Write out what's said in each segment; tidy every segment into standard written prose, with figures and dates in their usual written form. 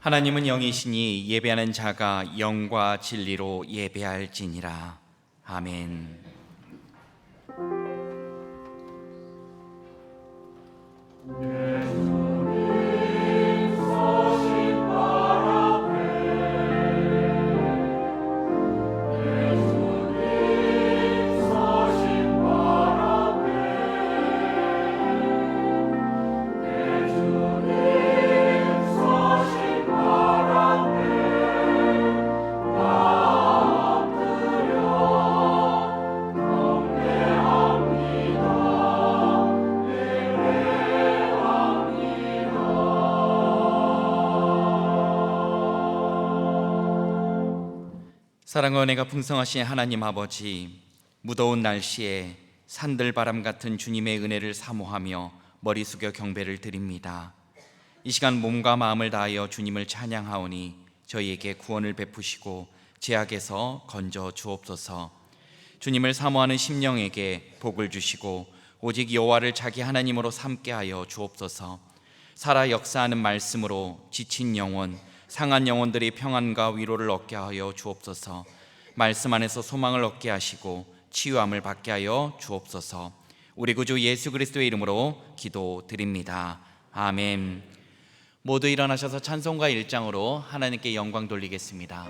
하나님은 영이시니 예배하는 자가 영과 진리로 예배할지니라. 아멘. 사랑과 은혜가 풍성하신 하나님 아버지, 무더운 날씨에 산들바람 같은 주님의 은혜를 사모하며 머리 숙여 경배를 드립니다. 이 시간 몸과 마음을 다하여 주님을 찬양하오니 저희에게 구원을 베푸시고 죄악에서 건져 주옵소서. 주님을 사모하는 심령에게 복을 주시고 오직 여호와를 자기 하나님으로 삼게 하여 주옵소서. 살아 역사하는 말씀으로 지친 영혼, 상한 영혼들이 평안과 위로를 얻게 하여 주옵소서. 말씀 안에서 소망을 얻게 하시고 치유함을 받게 하여 주옵소서. 우리 구주 예수 그리스도의 이름으로 기도드립니다. 아멘. 모두 일어나셔서 찬송가 1장으로 하나님께 영광 돌리겠습니다.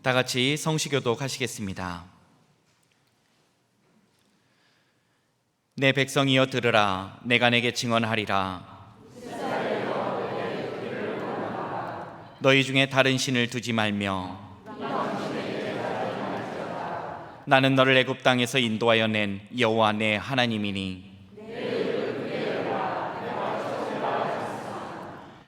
다 같이 성시교독 하시겠습니다. 내 백성이여 들으라. 내가 내게 증언하리라. 너희 중에 다른 신을 두지 말며 나는 너를 애굽 땅에서 인도하여 낸 여호와 내 하나님이니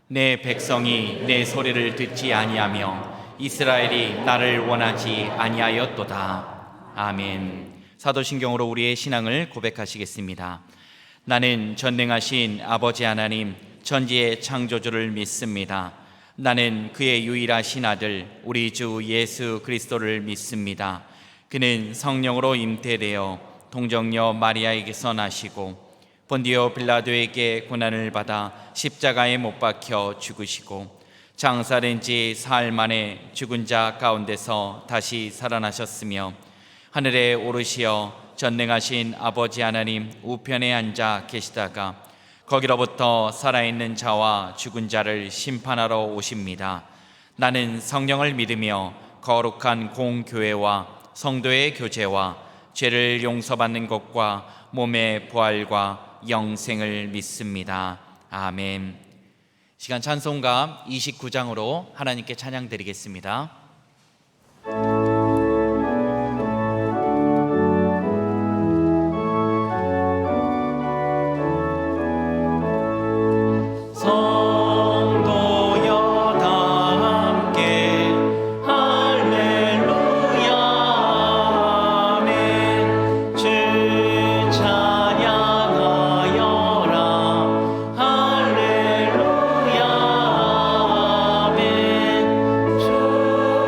내 백성이 내 소리를 듣지 아니하며 이스라엘이 나를 원하지 아니하였도다. 아멘. 사도신경으로 우리의 신앙을 고백하시겠습니다. 나는 전능하신 아버지 하나님 천지의 창조주를 믿습니다. 나는 그의 유일하신 아들 우리 주 예수 그리스도를 믿습니다. 그는 성령으로 잉태되어 동정녀 마리아에게서 나시고 본디오 빌라도에게 고난을 받아 십자가에 못 박혀 죽으시고 장사된 지 사흘 만에 죽은 자 가운데서 다시 살아나셨으며 하늘에 오르시어 전능하신 아버지 하나님 우편에 앉아 계시다가 거기로부터 살아있는 자와 죽은 자를 심판하러 오십니다. 나는 성령을 믿으며 거룩한 공교회와 성도의 교제와 죄를 용서받는 것과 몸의 부활과 영생을 믿습니다. 아멘. 시간 찬송가 29장으로 하나님께 찬양 드리겠습니다. 주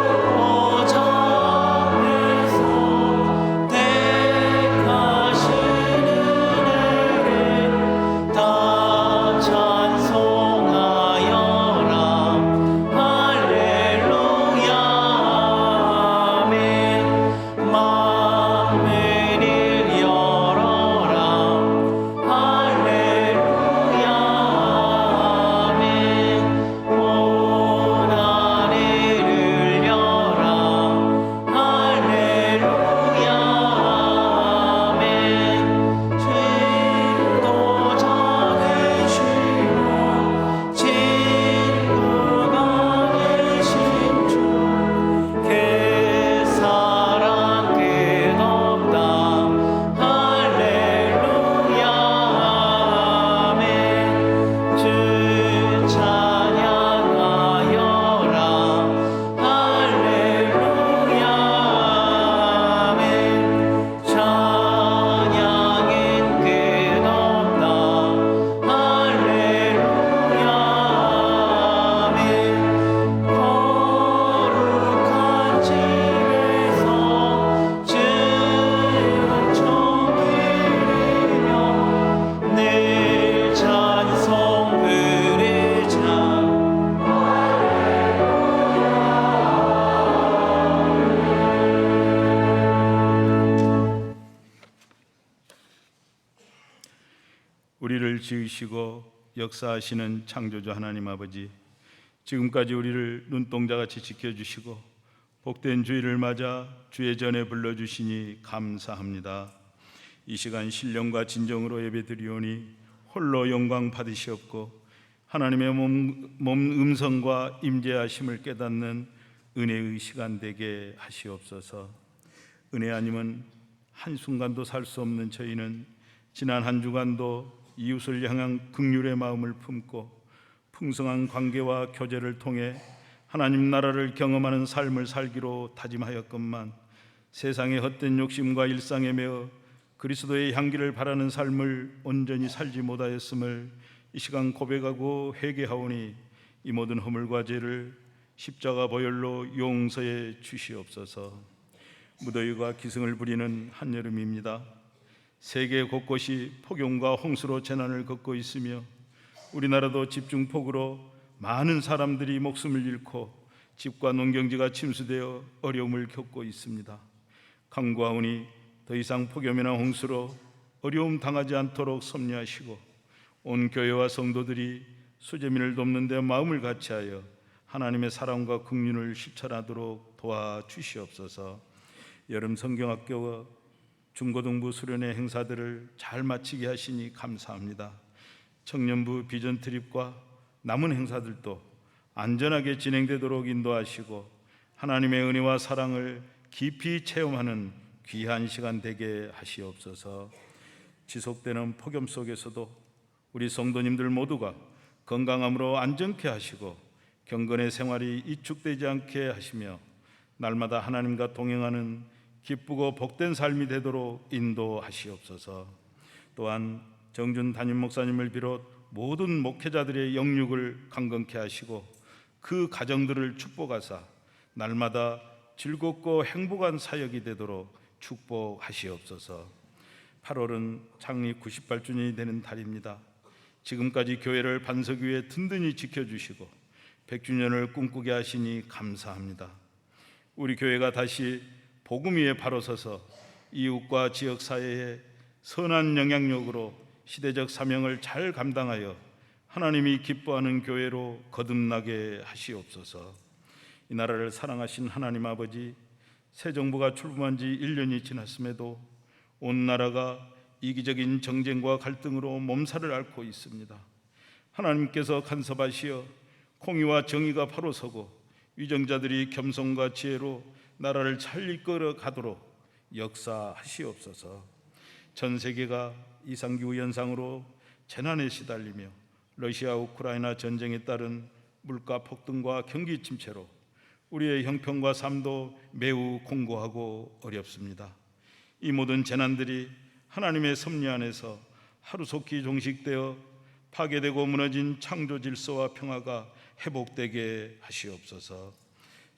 이끄시고 역사하시는 창조주 하나님 아버지, 지금까지 우리를 눈동자같이 지켜주시고 복된 주일을 맞아 주의 전에 불러주시니 감사합니다. 이 시간 신령과 진정으로 예배드리오니 홀로 영광 받으시옵고 하나님의 몸 음성과 임재하심을 깨닫는 은혜의 시간 되게 하시옵소서. 은혜 아니면 한순간도 살 수 없는 저희는 지난 한 주간도 이웃을 향한 긍휼의 마음을 품고 풍성한 관계와 교제를 통해 하나님 나라를 경험하는 삶을 살기로 다짐하였건만 세상의 헛된 욕심과 일상에 매어 그리스도의 향기를 바라는 삶을 온전히 살지 못하였음을 이 시간 고백하고 회개하오니 이 모든 허물과 죄를 십자가 보혈로 용서해 주시옵소서. 무더위가 기승을 부리는 한여름입니다. 세계 곳곳이 폭염과 홍수로 재난을 겪고 있으며 우리나라도 집중폭우로 많은 사람들이 목숨을 잃고 집과 농경지가 침수되어 어려움을 겪고 있습니다. 간구하오니 더 이상 폭염이나 홍수로 어려움 당하지 않도록 섭리하시고 온 교회와 성도들이 수재민을 돕는 데 마음을 같이하여 하나님의 사랑과 긍휼을 실천하도록 도와주시옵소서. 여름 성경학교와 중고등부 수련회 행사들을 잘 마치게 하시니 감사합니다. 청년부 비전 트립과 남은 행사들도 안전하게 진행되도록 인도하시고 하나님의 은혜와 사랑을 깊이 체험하는 귀한 시간 되게 하시옵소서. 지속되는 폭염 속에서도 우리 성도님들 모두가 건강함으로 안전케 하시고 경건의 생활이 이축되지 않게 하시며 날마다 하나님과 동행하는 기쁘고 복된 삶이 되도록 인도하시옵소서. 또한 정준 담임 목사님을 비롯 모든 목회자들의 영육을 강건케 하시고 그 가정들을 축복하사 날마다 즐겁고 행복한 사역이 되도록 축복하시옵소서. 8월은 창립 98주년이 되는 달입니다. 지금까지 교회를 반석 위에 든든히 지켜주시고 100주년을 꿈꾸게 하시니 감사합니다. 우리 교회가 다시 복음 위에 바로 서서 이웃과 지역사회에 선한 영향력으로 시대적 사명을 잘 감당하여 하나님이 기뻐하는 교회로 거듭나게 하시옵소서. 이 나라를 사랑하신 하나님 아버지, 새 정부가 출범한 지 1년이 지났음에도 온 나라가 이기적인 정쟁과 갈등으로 몸살을 앓고 있습니다. 하나님께서 간섭하시어 공의와 정의가 바로 서고 위정자들이 겸손과 지혜로 나라를 잘 이끌어 가도록 역사하시옵소서. 전 세계가 이상기후 현상으로 재난에 시달리며 러시아 우크라이나 전쟁에 따른 물가 폭등과 경기 침체로 우리의 형편과 삶도 매우 공고하고 어렵습니다. 이 모든 재난들이 하나님의 섭리 안에서 하루속히 종식되어 파괴되고 무너진 창조 질서와 평화가 회복되게 하시옵소서.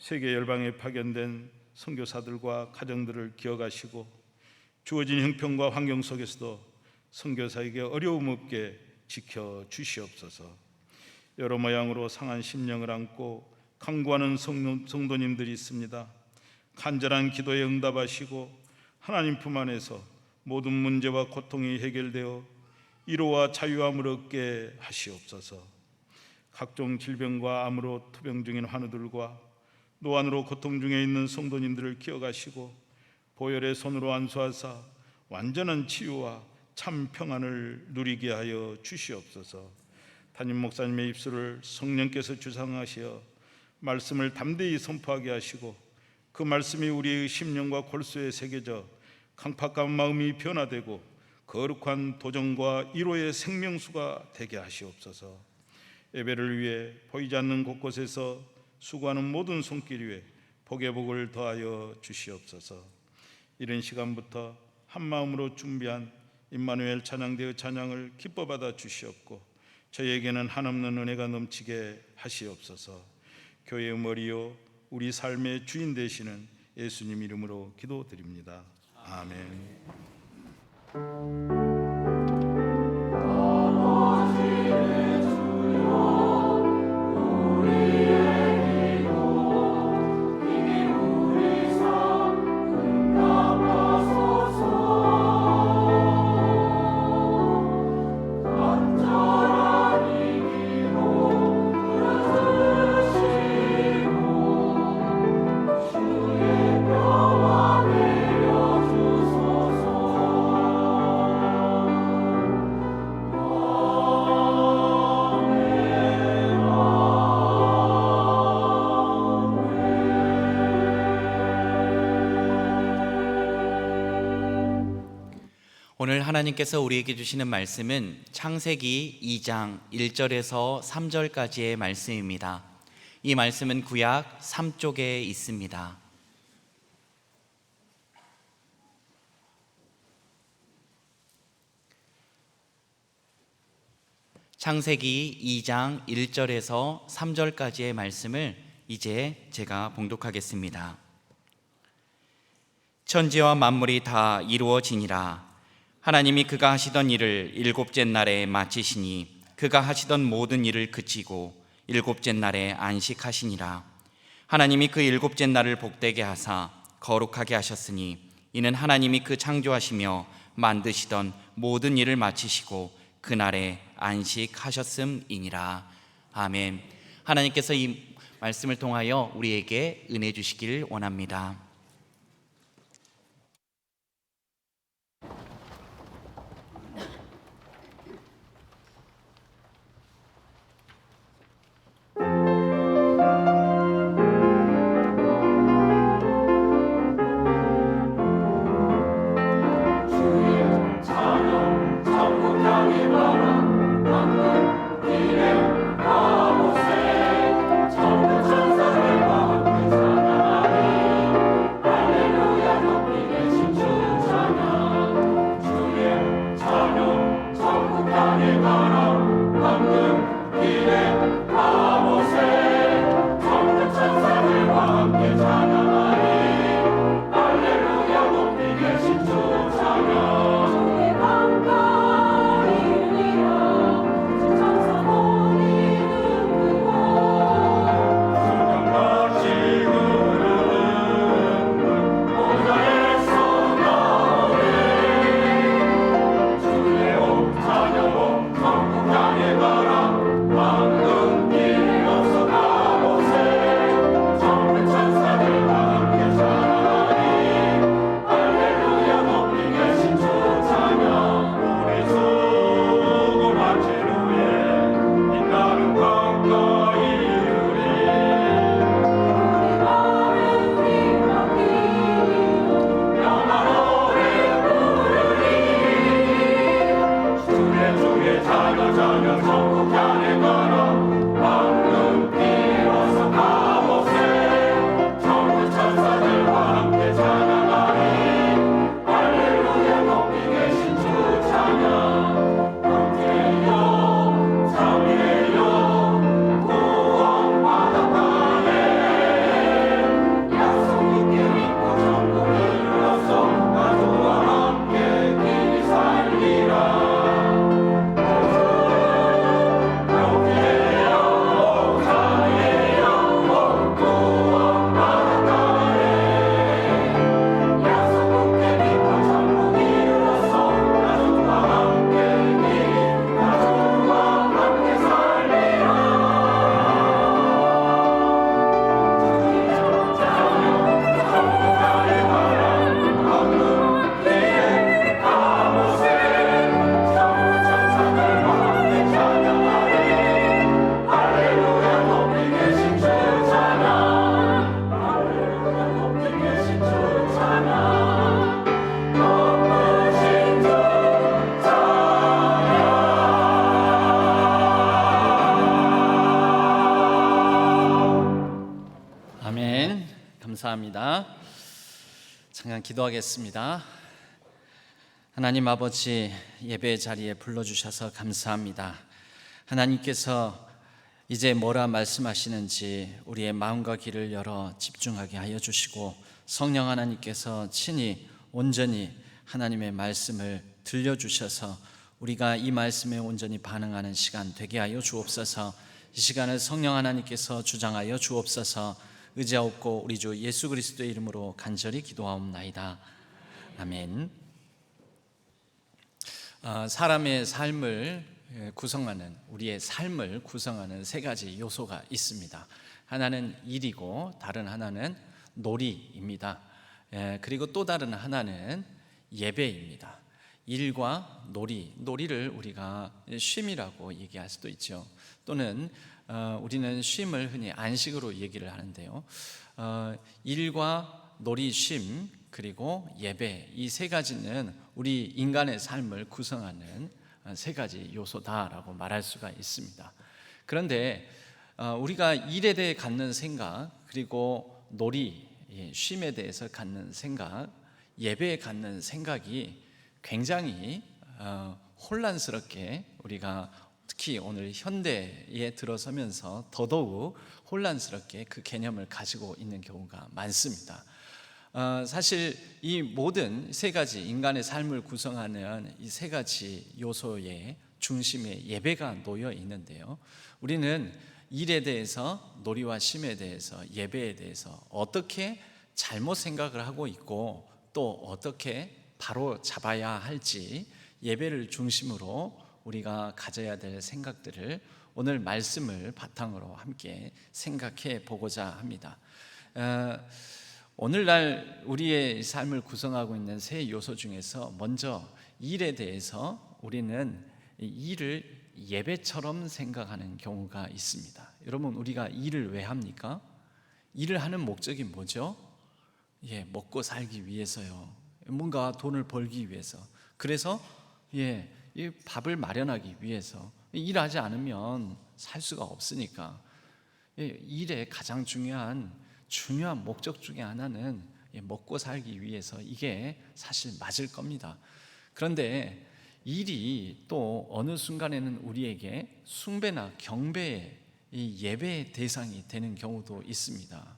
세계 열방에 파견된 선교사들과 가정들을 기억하시고 주어진 형편과 환경 속에서도 선교사에게 어려움 없게 지켜주시옵소서. 여러 모양으로 상한 심령을 안고 간구하는 성도님들이 있습니다. 간절한 기도에 응답하시고 하나님 품 안에서 모든 문제와 고통이 해결되어 위로와 자유함을 얻게 하시옵소서. 각종 질병과 암으로 투병 중인 환우들과 노안으로 고통 중에 있는 성도님들을 기억하시고 보혈의 손으로 안수하사 완전한 치유와 참 평안을 누리게 하여 주시옵소서. 담임 목사님의 입술을 성령께서 주상하시어 말씀을 담대히 선포하게 하시고 그 말씀이 우리의 심령과 골수에 새겨져 강팍한 마음이 변화되고 거룩한 도전과 위로의 생명수가 되게 하시옵소서. 예배를 위해 보이지 않는 곳곳에서 수고하는 모든 손길 위에 복의 복을 더하여 주시옵소서. 이른 시간부터 한 마음으로 준비한 임마누엘 찬양대의 찬양을 기뻐 받아 주시옵고 저희에게는 한없는 은혜가 넘치게 하시옵소서. 교회의 머리요 우리 삶의 주인 되시는 예수님 이름으로 기도드립니다. 아멘. 주 하나님께서 우리에게 주시는 말씀은 창세기 2장 1절에서 3절까지의 말씀입니다. 이 말씀은 구약 3쪽에 있습니다. 창세기 2장 1절에서 3절까지의 말씀을 이제 제가 봉독하겠습니다. 천지와 만물이 다 이루어지니라. 하나님이 그가 하시던 일을 일곱째 날에 마치시니 그가 하시던 모든 일을 그치고 일곱째 날에 안식하시니라. 하나님이 그 일곱째 날을 복되게 하사 거룩하게 하셨으니 이는 하나님이 그 창조하시며 만드시던 모든 일을 마치시고 그날에 안식하셨음이니라. 아멘. 하나님께서 이 말씀을 통하여 우리에게 은혜 주시길 원합니다. 감사합니다. 잠깐 기도하겠습니다. 하나님 아버지, 예배 자리에 불러주셔서 감사합니다. 하나님께서 이제 뭐라 말씀하시는지 우리의 마음과 귀를 열어 집중하게 하여 주시고, 성령 하나님께서 친히 온전히 하나님의 말씀을 들려주셔서 우리가 이 말씀에 온전히 반응하는 시간 되게 하여 주옵소서. 이 시간을 성령 하나님께서 주장하여 주옵소서. 의지하옵고 우리 주 예수 그리스도의 이름으로 간절히 기도하옵나이다. 아멘. 사람의 삶을 구성하는, 우리의 삶을 구성하는 세 가지 요소가 있습니다. 하나는 일이고, 다른 하나는 놀이입니다. 그리고 또 다른 하나는 예배입니다. 일과 놀이를 우리가 쉼이라고 얘기할 수도 있죠. 또는 우리는 쉼을 흔히 안식으로 얘기를 하는데요. 일과 놀이, 쉼, 그리고 예배, 이 세 가지는 우리 인간의 삶을 구성하는 세 가지 요소다라고 말할 수가 있습니다. 그런데 우리가 일에 대해 갖는 생각, 그리고 놀이, 쉼에 대해서 갖는 생각, 예배에 갖는 생각이 굉장히 혼란스럽게, 우리가 특히 오늘 현대에 들어서면서 더더욱 혼란스럽게 그 개념을 가지고 있는 경우가 많습니다. 사실 이 모든 세 가지 인간의 삶을 구성하는 이 세 가지 요소의 중심에 예배가 놓여 있는데요, 우리는 일에 대해서, 놀이와 쉼에 대해서, 예배에 대해서 어떻게 잘못 생각을 하고 있고 또 어떻게 바로 잡아야 할지, 예배를 중심으로 우리가 가져야 될 생각들을 오늘 말씀을 바탕으로 함께 생각해 보고자 합니다. 오늘날 우리의 삶을 구성하고 있는 세 요소 중에서 먼저 일에 대해서 우리는 일을 예배처럼 생각하는 경우가 있습니다. 여러분, 우리가 일을 왜 합니까? 일을 하는 목적이 뭐죠? 먹고 살기 위해서요. 뭔가 돈을 벌기 위해서. 그래서 이 밥을 마련하기 위해서. 일하지 않으면 살 수가 없으니까. 일의 가장 중요한 목적 중에 하나는 먹고 살기 위해서, 이게 사실 맞을 겁니다. 그런데 일이 또 어느 순간에는 우리에게 숭배나 경배의 예배의 대상이 되는 경우도 있습니다.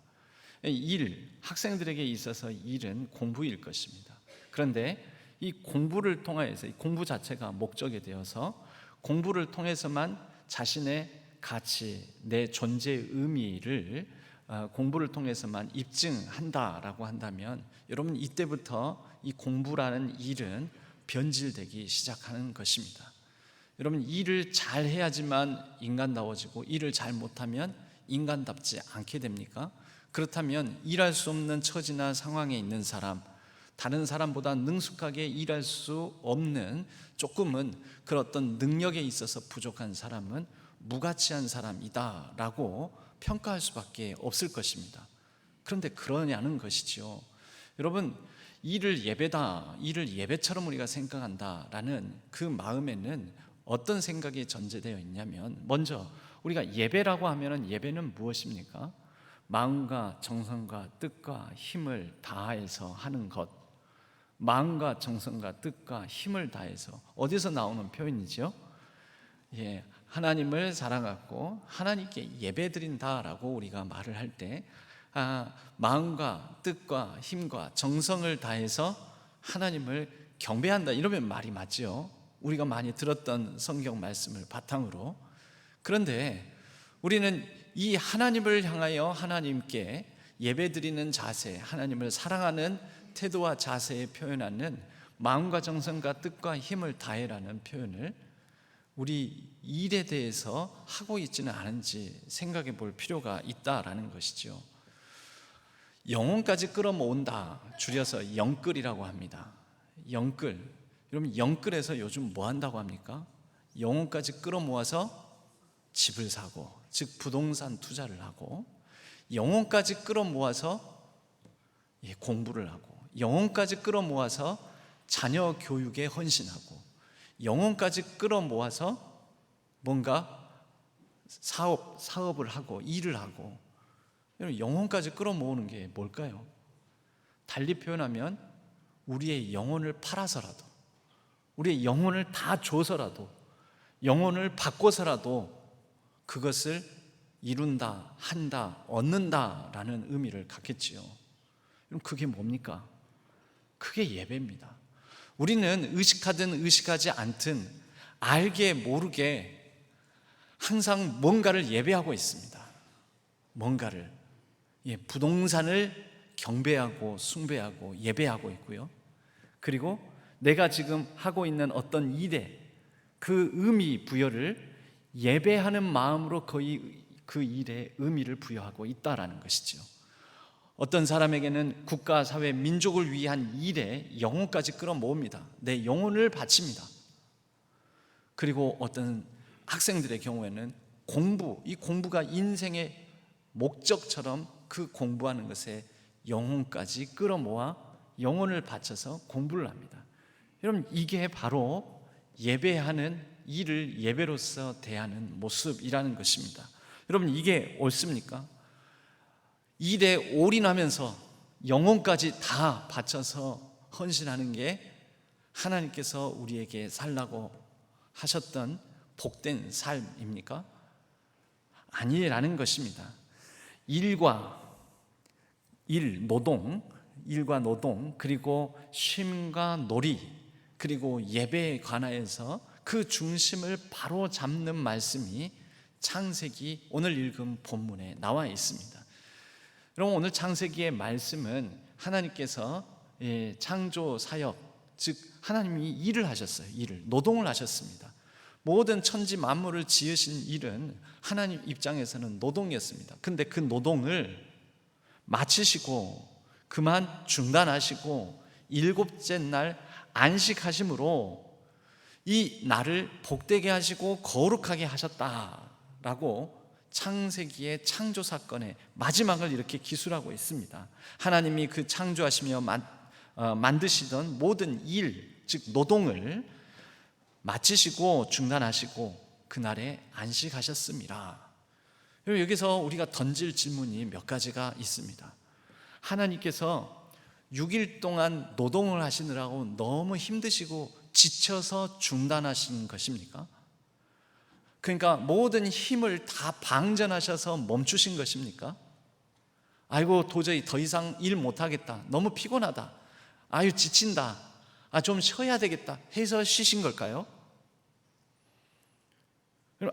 학생들에게 있어서 일은 공부일 것입니다. 그런데 이 공부를 통해서, 공부 자체가 목적이 되어서 공부를 통해서만 자신의 가치, 내 존재의 의미를 공부를 통해서만 입증한다라고 한다면, 여러분, 이때부터 이 공부라는 일은 변질되기 시작하는 것입니다. 여러분, 일을 잘 해야지만 인간다워지고 일을 잘 못하면 인간답지 않게 됩니까? 그렇다면 일할 수 없는 처지나 상황에 있는 사람, 다른 사람보다 능숙하게 일할 수 없는, 조금은 그런 어떤 능력에 있어서 부족한 사람은 무가치한 사람이다 라고 평가할 수밖에 없을 것입니다. 그런데 그러냐는 것이죠. 여러분, 일을 예배다, 일을 예배처럼 우리가 생각한다라는 그 마음에는 어떤 생각이 전제되어 있냐면, 먼저 우리가 예배라고 하면 예배는 무엇입니까? 마음과 정성과 뜻과 힘을 다해서 하는 것. 마음과 정성과 뜻과 힘을 다해서, 어디서 나오는 표현이죠? 하나님을 사랑하고 하나님께 예배드린다라고 우리가 말을 할 때, 마음과 뜻과 힘과 정성을 다해서 하나님을 경배한다, 이러면 말이 맞죠. 우리가 많이 들었던 성경 말씀을 바탕으로. 그런데 우리는 이 하나님을 향하여 하나님께 예배드리는 자세, 하나님을 사랑하는 태도와 자세에 표현하는 마음과 정성과 뜻과 힘을 다해라는 표현을 우리 일에 대해서 하고 있지는 않은지 생각해 볼 필요가 있다라는 것이죠. 영혼까지 끌어모은다, 줄여서 영끌이라고 합니다. 영끌. 여러분, 영끌에서 요즘 뭐 한다고 합니까? 영혼까지 끌어모아서 집을 사고, 즉 부동산 투자를 하고, 영혼까지 끌어모아서 공부를 하고, 영혼까지 끌어모아서 자녀 교육에 헌신하고, 영혼까지 끌어모아서 뭔가 사업을 하고 일을 하고. 영혼까지 끌어모으는 게 뭘까요? 달리 표현하면 우리의 영혼을 팔아서라도, 우리의 영혼을 다 줘서라도, 영혼을 바꿔서라도 그것을 이룬다, 한다, 얻는다라는 의미를 갖겠지요. 그럼 그게 뭡니까? 그게 예배입니다. 우리는 의식하든 의식하지 않든 알게 모르게 항상 뭔가를 예배하고 있습니다. 뭔가를, 부동산을 경배하고 숭배하고 예배하고 있고요. 그리고 내가 지금 하고 있는 어떤 일에 그 의미 부여를 예배하는 마음으로 거의 그 일에 의미를 부여하고 있다라는 것이죠. 어떤 사람에게는 국가, 사회, 민족을 위한 일에 영혼까지 끌어모읍니다. 내 영혼을 바칩니다. 그리고 어떤 학생들의 경우에는 이 공부가 인생의 목적처럼 그 공부하는 것에 영혼까지 끌어모아 영혼을 바쳐서 공부를 합니다. 여러분, 이게 바로 예배하는 일을 예배로서 대하는 모습이라는 것입니다. 여러분, 이게 옳습니까? 일에 올인하면서 영혼까지 다 바쳐서 헌신하는 게 하나님께서 우리에게 살라고 하셨던 복된 삶입니까? 아니라는 것입니다. 일과 노동, 그리고 쉼과 놀이, 그리고 예배에 관하여서 그 중심을 바로 잡는 말씀이 창세기 오늘 읽은 본문에 나와 있습니다. 여러분, 오늘 창세기의 말씀은 하나님께서 창조 사역, 즉 하나님이 일을 하셨어요. 노동을 하셨습니다. 모든 천지 만물을 지으신 일은 하나님 입장에서는 노동이었습니다. 근데 그 노동을 마치시고 그만 중단하시고 일곱째 날 안식하심으로 이 날을 복되게 하시고 거룩하게 하셨다라고 창세기의 창조 사건의 마지막을 이렇게 기술하고 있습니다. 하나님이 그 창조하시며 만드시던 모든 일, 즉 노동을 마치시고 중단하시고 그날에 안식하셨습니다. 여기서 우리가 던질 질문이 몇 가지가 있습니다. 하나님께서 6일 동안 노동을 하시느라고 너무 힘드시고 지쳐서 중단하신 것입니까? 그러니까 모든 힘을 다 방전하셔서 멈추신 것입니까? 아이고, 도저히 더 이상 일 못하겠다, 너무 피곤하다, 아유 지친다, 좀 쉬어야 되겠다 해서 쉬신 걸까요?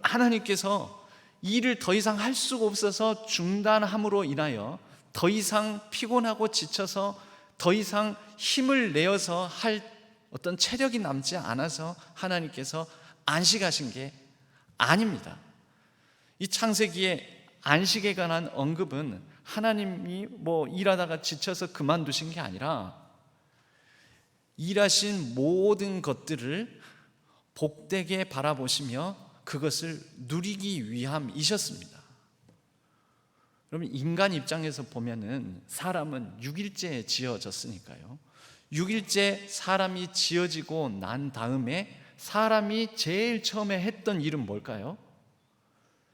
하나님께서 일을 더 이상 할 수가 없어서 중단함으로 인하여 더 이상 피곤하고 지쳐서 더 이상 힘을 내어서 할 어떤 체력이 남지 않아서 하나님께서 안식하신 게 아닙니다. 이 창세기의 안식에 관한 언급은 하나님이 일하다가 지쳐서 그만두신 게 아니라 일하신 모든 것들을 복되게 바라보시며 그것을 누리기 위함이셨습니다. 여러분, 인간 입장에서 보면은 사람은 6일째에 지어졌으니까요. 6일째 사람이 지어지고 난 다음에 사람이 제일 처음에 했던 일은 뭘까요?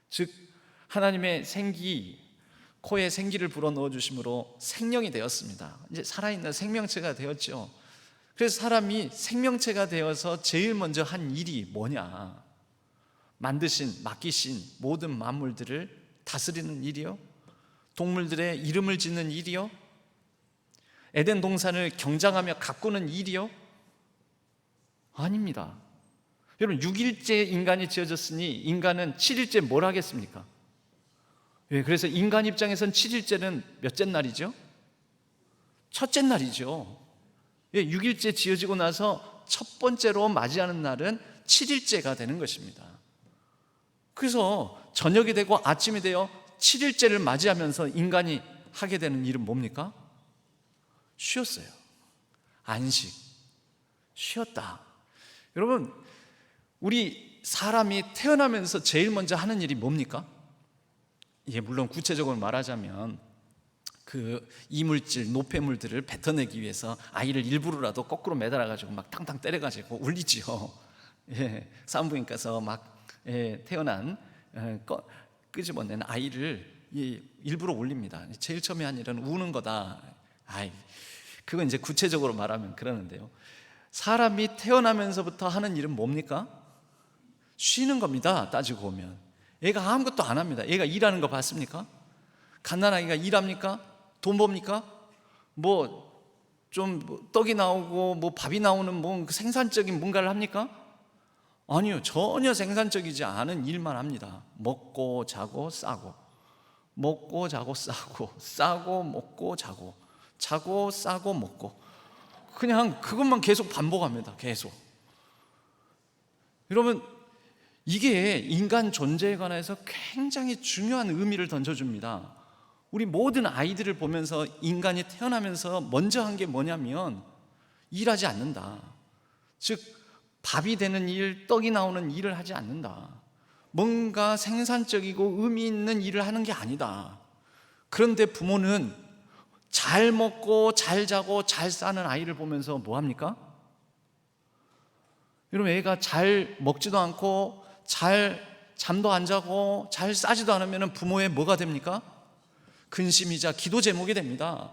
즉 하나님의 코에 생기를 불어넣어 주심으로 생명이 되었습니다. 이제 살아있는 생명체가 되었죠. 그래서 사람이 생명체가 되어서 제일 먼저 한 일이 뭐냐? 맡기신 모든 만물들을 다스리는 일이요? 동물들의 이름을 짓는 일이요? 에덴 동산을 경작하며 가꾸는 일이요? 아닙니다. 여러분, 6일째 인간이 지어졌으니 인간은 7일째 뭘 하겠습니까? 그래서 인간 입장에선 7일째는 몇째 날이죠? 첫째 날이죠. 6일째 지어지고 나서 첫 번째로 맞이하는 날은 7일째가 되는 것입니다. 그래서 저녁이 되고 아침이 되어 7일째를 맞이하면서 인간이 하게 되는 일은 뭡니까? 쉬었어요. 안식, 쉬었다. 여러분, 우리 사람이 태어나면서 제일 먼저 하는 일이 뭡니까? 물론 구체적으로 말하자면 그 이물질, 노폐물들을 뱉어내기 위해서 아이를 일부러라도 거꾸로 매달아가지고 막 탕탕 때려가지고 울리지요. 산부인과에서 막 태어난 끄집어낸 아이를 일부러 울립니다. 제일 처음에 한 일은 우는 거다. 그건 이제 구체적으로 말하면 그러는데요. 사람이 태어나면서부터 하는 일은 뭡니까? 쉬는 겁니다. 따지고 보면 얘가 아무것도 안 합니다. 얘가 일하는 거 봤습니까? 갓난아기가 일합니까? 돈 법니까? 좀 떡이 나오고 밥이 나오는 생산적인 뭔가를 합니까? 아니요, 전혀 생산적이지 않은 일만 합니다. 먹고 자고 싸고, 먹고 자고 싸고, 싸고 먹고 자고, 자고 싸고 먹고, 그냥 그것만 계속 반복합니다. 계속. 여러분, 이게 인간 존재에 관해서 굉장히 중요한 의미를 던져줍니다. 우리 모든 아이들을 보면서 인간이 태어나면서 먼저 한 게 뭐냐면 일하지 않는다. 즉 밥이 되는 일, 떡이 나오는 일을 하지 않는다. 뭔가 생산적이고 의미 있는 일을 하는 게 아니다. 그런데 부모는 잘 먹고 잘 자고 잘 사는 아이를 보면서 뭐 합니까? 여러분, 애가 잘 먹지도 않고 잘 잠도 안 자고 잘 싸지도 않으면 부모의 뭐가 됩니까? 근심이자 기도 제목이 됩니다.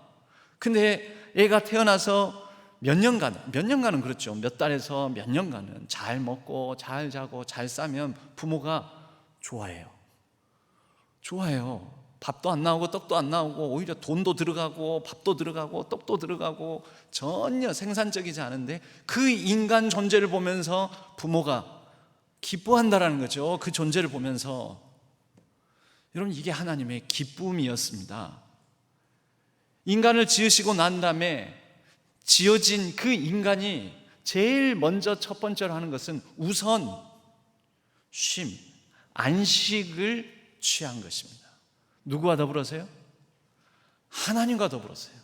근데 애가 태어나서 몇 년간은 그렇죠. 몇 달에서 몇 년간은 잘 먹고 잘 자고 잘 싸면 부모가 좋아해요. 밥도 안 나오고 떡도 안 나오고 오히려 돈도 들어가고 밥도 들어가고 떡도 들어가고 전혀 생산적이지 않은데 그 인간 존재를 보면서 부모가 기뻐한다라는 거죠. 그 존재를 보면서. 여러분, 이게 하나님의 기쁨이었습니다. 인간을 지으시고 난 다음에 지어진 그 인간이 제일 먼저 첫 번째로 하는 것은 우선 안식을 취한 것입니다. 누구와 더불어서요? 하나님과 더불어서요.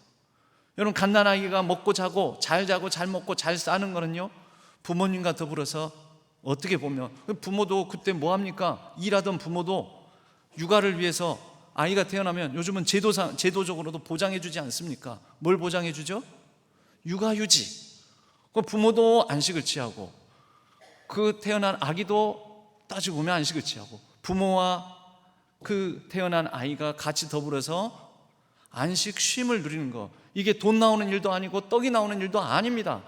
여러분, 갓난아기가 먹고 자고 잘 먹고 잘 싸는 거는요, 부모님과 더불어서 어떻게 보면 부모도 그때 뭐 합니까? 일하던 부모도 육아를 위해서 아이가 태어나면 요즘은 제도적으로도 보장해 주지 않습니까? 뭘 보장해 주죠? 육아휴직. 부모도 안식을 취하고 그 태어난 아기도 따지고 보면 안식을 취하고 부모와 그 태어난 아이가 같이 더불어서 안식 쉼을 누리는 거, 이게 돈 나오는 일도 아니고 떡이 나오는 일도 아닙니다.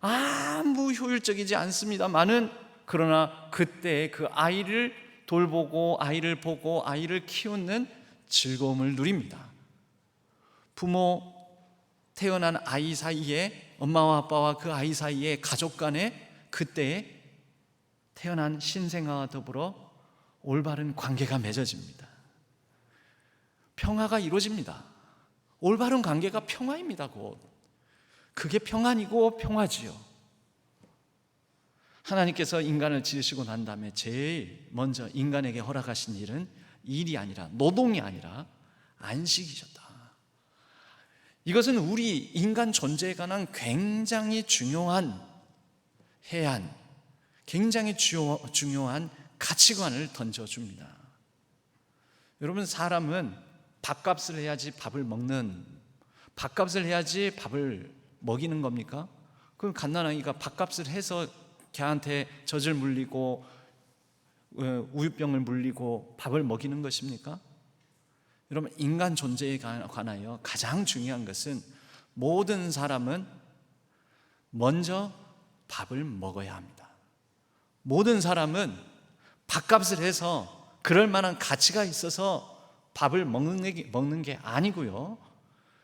아무 효율적이지 않습니다만은 그러나 그때 그 아이를 돌보고 아이를 보고 아이를 키우는 즐거움을 누립니다. 부모 태어난 아이 사이에, 엄마와 아빠와 그 아이 사이에 가족 간에 그때에 태어난 신생아와 더불어 올바른 관계가 맺어집니다. 평화가 이루어집니다. 올바른 관계가 평화입니다. 곧 그게 평안이고 평화지요. 하나님께서 인간을 지으시고 난 다음에 제일 먼저 인간에게 허락하신 일은 일이 아니라, 노동이 아니라 안식이셨다. 이것은 우리 인간 존재에 관한 굉장히 중요한 해안, 굉장히 중요한 가치관을 던져줍니다. 여러분, 사람은 밥값을 해야지 밥을 먹는, 밥값을 해야지 밥을 먹이는 겁니까? 그럼 갓난아기가 밥값을 해서 걔한테 젖을 물리고 우유병을 물리고 밥을 먹이는 것입니까? 여러분, 인간 존재에 관하여 가장 중요한 것은 모든 사람은 먼저 밥을 먹어야 합니다. 모든 사람은 밥값을 해서 그럴 만한 가치가 있어서 밥을 먹는 게 아니고요,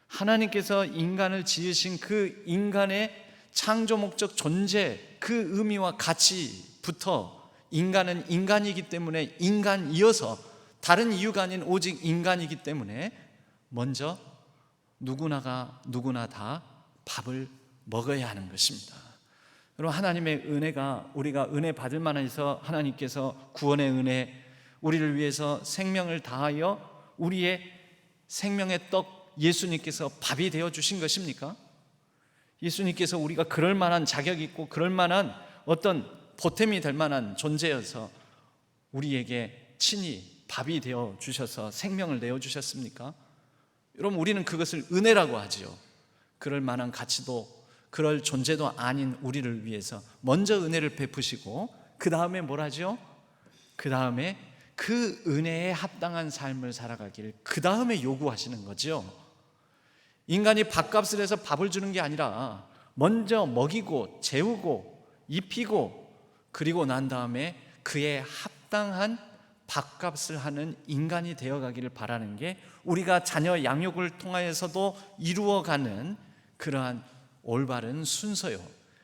하나님께서 인간을 지으신 그 인간의 창조 목적 존재, 그 의미와 가치부터 인간은 인간이기 때문에 인간이어서, 다른 이유가 아닌 오직 인간이기 때문에 먼저 누구나 다 밥을 먹어야 하는 것입니다. 여러분, 하나님의 은혜가, 우리가 은혜 받을 만해서 하나님께서 구원의 은혜, 우리를 위해서 생명을 다하여 우리의 생명의 떡 예수님께서 밥이 되어 주신 것입니까? 예수님께서 우리가 그럴 만한 자격이 있고 그럴 만한 어떤 보탬이 될 만한 존재여서 우리에게 친히 밥이 되어 주셔서 생명을 내어 주셨습니까? 여러분, 우리는 그것을 은혜라고 하지요. 그럴 만한 가치도, 그럴 존재도 아닌 우리를 위해서 먼저 은혜를 베푸시고 그 다음에 뭘 하죠? 그 다음에 그 은혜에 합당한 삶을 살아가기를 그 다음에 요구하시는 거죠. 인간이 밥값을 해서 밥을 주는 게 아니라 먼저 먹이고 재우고 입히고 그리고 난 다음에 그에 합당한 밥값을 하는 인간이 되어가기를 바라는 게 우리가 자녀 양육을 통하여서도 이루어가는 그러한 올바른 순서요,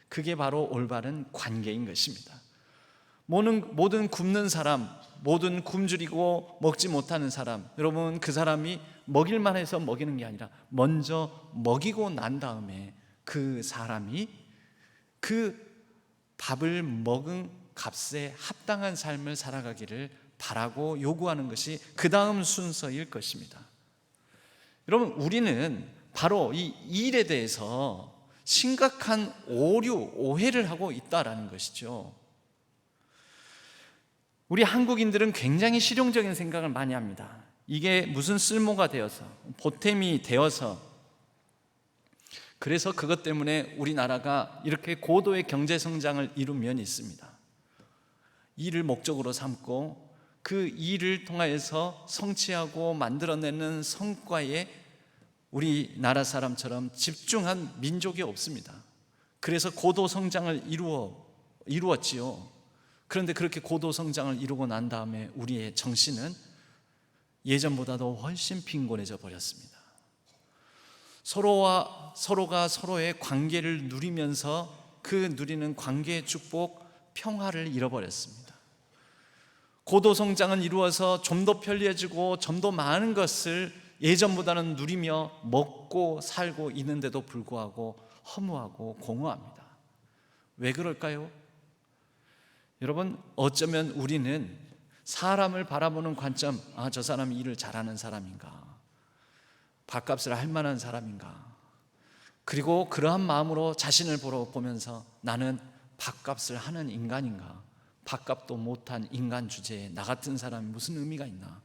그게 바로 올바른 관계인 것입니다. 모든 굶는 사람, 모든 굶주리고 먹지 못하는 사람, 여러분, 그 사람이 먹일만 해서 먹이는 게 아니라 먼저 먹이고 난 다음에 그 사람이 그 밥을 먹은 값에 합당한 삶을 살아가기를 바라고 요구하는 것이 그 다음 순서일 것입니다. 여러분, 우리는 바로 이 일에 대해서 심각한 오해를 하고 있다라는 것이죠. 우리 한국인들은 굉장히 실용적인 생각을 많이 합니다. 이게 무슨 쓸모가 되어서, 보탬이 되어서 그래서 그것 때문에 우리나라가 이렇게 고도의 경제 성장을 이룬 면이 있습니다. 일을 목적으로 삼고 그 일을 통하여서 성취하고 만들어내는 성과에 우리나라 사람처럼 집중한 민족이 없습니다. 그래서 고도 성장을 이루었지요. 그런데 그렇게 고도 성장을 이루고 난 다음에 우리의 정신은 예전보다도 훨씬 빈곤해져 버렸습니다. 서로가 서로의 관계를 누리면서 그 누리는 관계의 축복, 평화를 잃어버렸습니다. 고도 성장은 이루어서 좀 더 편리해지고 좀 더 많은 것을 예전보다는 누리며 먹고 살고 있는데도 불구하고 허무하고 공허합니다. 왜 그럴까요? 여러분, 어쩌면 우리는 사람을 바라보는 관점, 저 사람이 일을 잘하는 사람인가, 밥값을 할 만한 사람인가, 그리고 그러한 마음으로 자신을 보면서 나는 밥값을 하는 인간인가, 밥값도 못한 인간 주제에 나 같은 사람이 무슨 의미가 있나,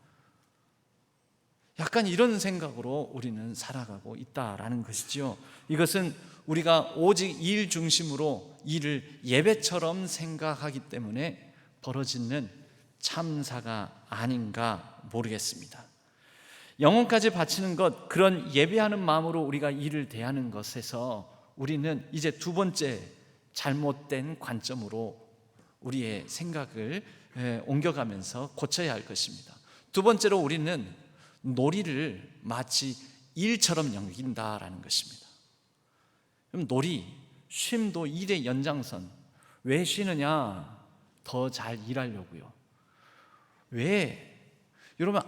약간 이런 생각으로 우리는 살아가고 있다라는 것이죠. 이것은 우리가 오직 일 중심으로 일을 예배처럼 생각하기 때문에 벌어지는 참사가 아닌가 모르겠습니다. 영혼까지 바치는 것, 그런 예배하는 마음으로 우리가 일을 대하는 것에서 우리는 이제 두 번째 잘못된 관점으로 우리의 생각을 옮겨가면서 고쳐야 할 것입니다. 두 번째로 우리는 놀이를 마치 일처럼 여긴다라는 것입니다. 그럼 놀이, 쉼도 일의 연장선. 왜 쉬느냐? 더 잘 일하려고요. 왜? 여러분,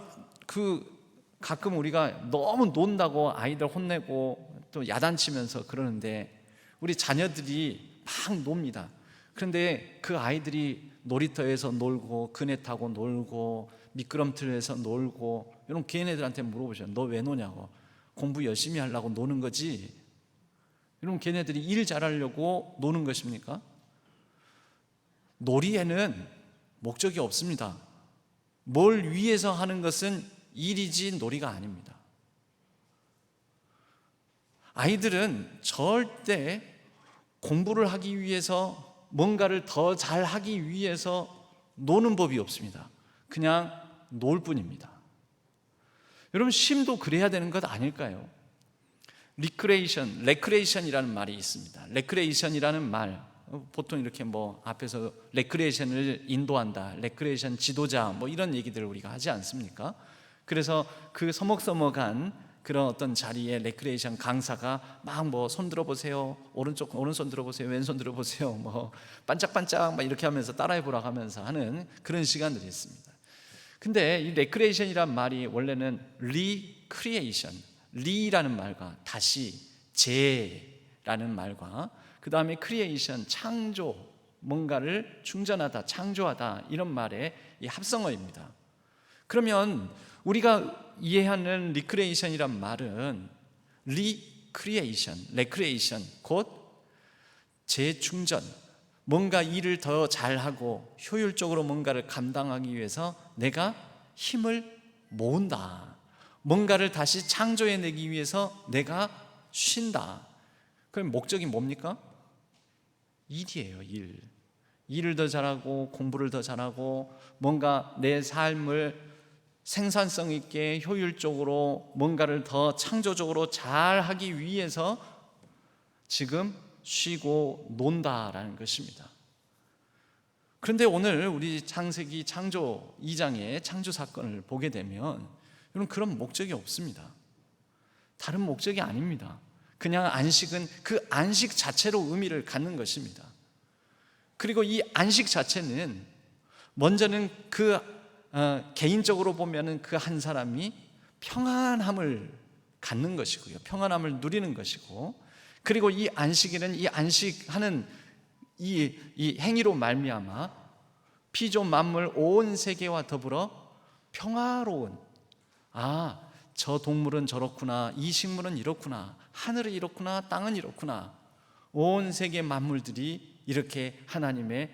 가끔 우리가 너무 논다고 아이들 혼내고 또 야단치면서 그러는데 우리 자녀들이 막 놉니다. 그런데 그 아이들이 놀이터에서 놀고 그네 타고 놀고 미끄럼틀에서 놀고, 여러분 걔네들한테 물어보셔요. 너 왜 노냐고. 공부 열심히 하려고 노는 거지. 여러분 걔네들이 일 잘하려고 노는 것입니까? 놀이에는 목적이 없습니다. 뭘 위해서 하는 것은 일이지 놀이가 아닙니다. 아이들은 절대 공부를 하기 위해서, 뭔가를 더 잘하기 위해서 노는 법이 없습니다. 그냥 놀 뿐입니다. 여러분, 쉼도 그래야 되는 것 아닐까요? 레크레이션이라는 말이 있습니다. 레크레이션이라는 말, 보통 이렇게 앞에서 레크레이션을 인도한다, 레크레이션 지도자 이런 얘기들을 우리가 하지 않습니까? 그래서 그 서먹서먹한 그런 어떤 자리에 레크레이션 강사가 막 손 들어보세요, 오른손 들어보세요, 왼손 들어보세요, 반짝반짝 이렇게 하면서 따라해보라고 하면서 하는 그런 시간들이 있습니다. 근데 이 레크레이션이란 말이 원래는 리크리에이션, 리라는 말과 다시 재라는 말과 그 다음에 크리에이션, 창조, 뭔가를 충전하다, 창조하다, 이런 말의 이 합성어입니다. 그러면 우리가 이해하는 리크레이션이란 말은 레크레이션, 곧 재충전, 뭔가 일을 더 잘하고 효율적으로 뭔가를 감당하기 위해서 내가 힘을 모은다, 뭔가를 다시 창조해내기 위해서 내가 쉰다. 그럼 목적이 뭡니까? 일이에요. 일을 더 잘하고 공부를 더 잘하고 뭔가 내 삶을 생산성 있게 효율적으로 뭔가를 더 창조적으로 잘하기 위해서 지금 쉬고 논다라는 것입니다. 그런데 오늘 우리 창세기 창조 2장의 창조 사건을 보게 되면 여러분, 그런 목적이 없습니다. 다른 목적이 아닙니다. 그냥 안식은 그 안식 자체로 의미를 갖는 것입니다. 그리고 이 안식 자체는 먼저는 개인적으로 보면은 그 한 사람이 평안함을 갖는 것이고요, 평안함을 누리는 것이고, 그리고 이 안식일은 이 안식하는 이 행위로 말미암아 피조 만물 온 세계와 더불어 평화로운, 저 동물은 저렇구나, 이 식물은 이렇구나, 하늘은 이렇구나, 땅은 이렇구나, 온 세계 만물들이 이렇게 하나님의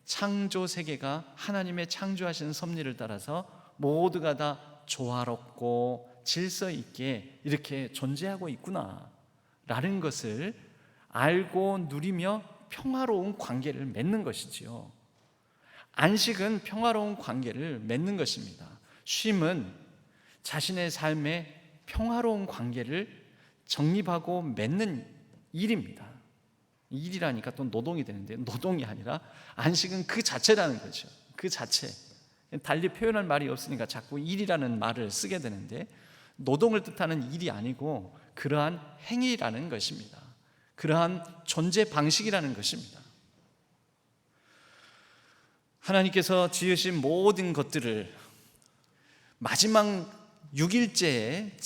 창조 세계가 하나님의 창조하신 섭리를 따라서 모두가 다 조화롭고 질서 있게 이렇게 존재하고 있구나 라는 것을 알고 누리며 평화로운 관계를 맺는 것이지요. 안식은 평화로운 관계를 맺는 것입니다. 쉼은 자신의 삶에 평화로운 관계를 정립하고 맺는 일입니다. 일이라니까 또 노동이 되는데, 노동이 아니라 안식은 그 자체라는 거죠. 그 자체. 달리 표현할 말이 없으니까 자꾸 일이라는 말을 쓰게 되는데, 노동을 뜻하는 일이 아니고 그러한 행위라는 것입니다. 그러한 존재 방식이라는 것입니다. 하나님께서 지으신 모든 것들을 마지막 6일째에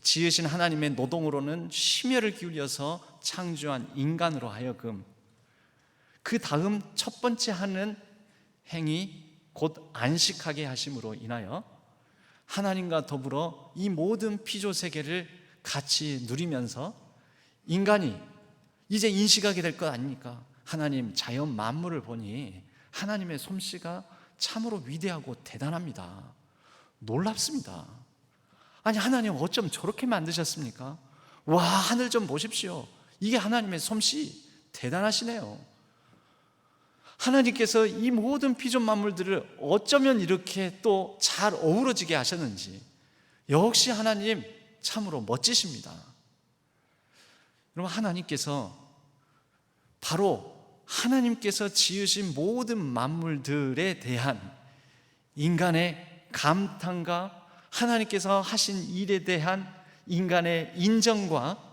지으신 하나님의 노동으로는 심혈을 기울여서 창조한 인간으로 하여금 그 다음 첫 번째 하는 행위, 곧 안식하게 하심으로 인하여 하나님과 더불어 이 모든 피조 세계를 같이 누리면서 인간이 이제 인식하게 될 것 아닙니까? 하나님 자연 만물을 보니 하나님의 솜씨가 참으로 위대하고 대단합니다. 놀랍습니다. 아니, 하나님 어쩜 저렇게 만드셨습니까? 와, 하늘 좀 보십시오. 이게 하나님의 솜씨, 대단하시네요. 하나님께서 이 모든 피조 만물들을 어쩌면 이렇게 또 잘 어우러지게 하셨는지, 역시 하나님 참으로 멋지십니다. 여러분, 하나님께서 바로 하나님께서 지으신 모든 만물들에 대한 인간의 감탄과 하나님께서 하신 일에 대한 인간의 인정과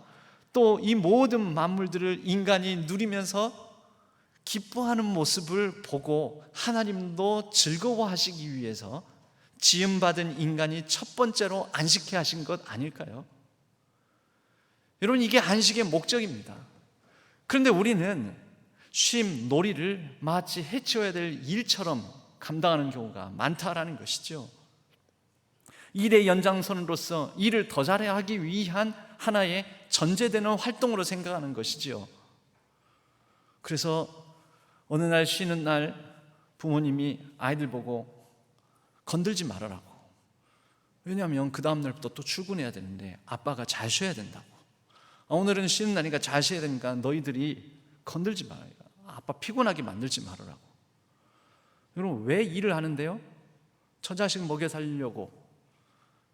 또 이 모든 만물들을 인간이 누리면서 기뻐하는 모습을 보고 하나님도 즐거워하시기 위해서 지음받은 인간이 첫 번째로 안식해 하신 것 아닐까요? 여러분, 이게 안식의 목적입니다. 그런데 우리는 쉼, 놀이를 마치 해치워야 될 일처럼 감당하는 경우가 많다라는 것이죠. 일의 연장선으로서 일을 더 잘해 하기 위한 하나의 전제되는 활동으로 생각하는 것이지요. 그래서 어느 날 쉬는 날 부모님이 아이들 보고 건들지 말아라고. 왜냐하면 그 다음 날부터 또 출근해야 되는데 아빠가 잘 쉬어야 된다고. 오늘은 쉬는 날이니까 잘 쉬어야 되니까 너희들이 건들지 말아요. 아빠 피곤하게 만들지 말아라고. 여러분, 왜 일을 하는데요? 처자식 먹여 살리려고.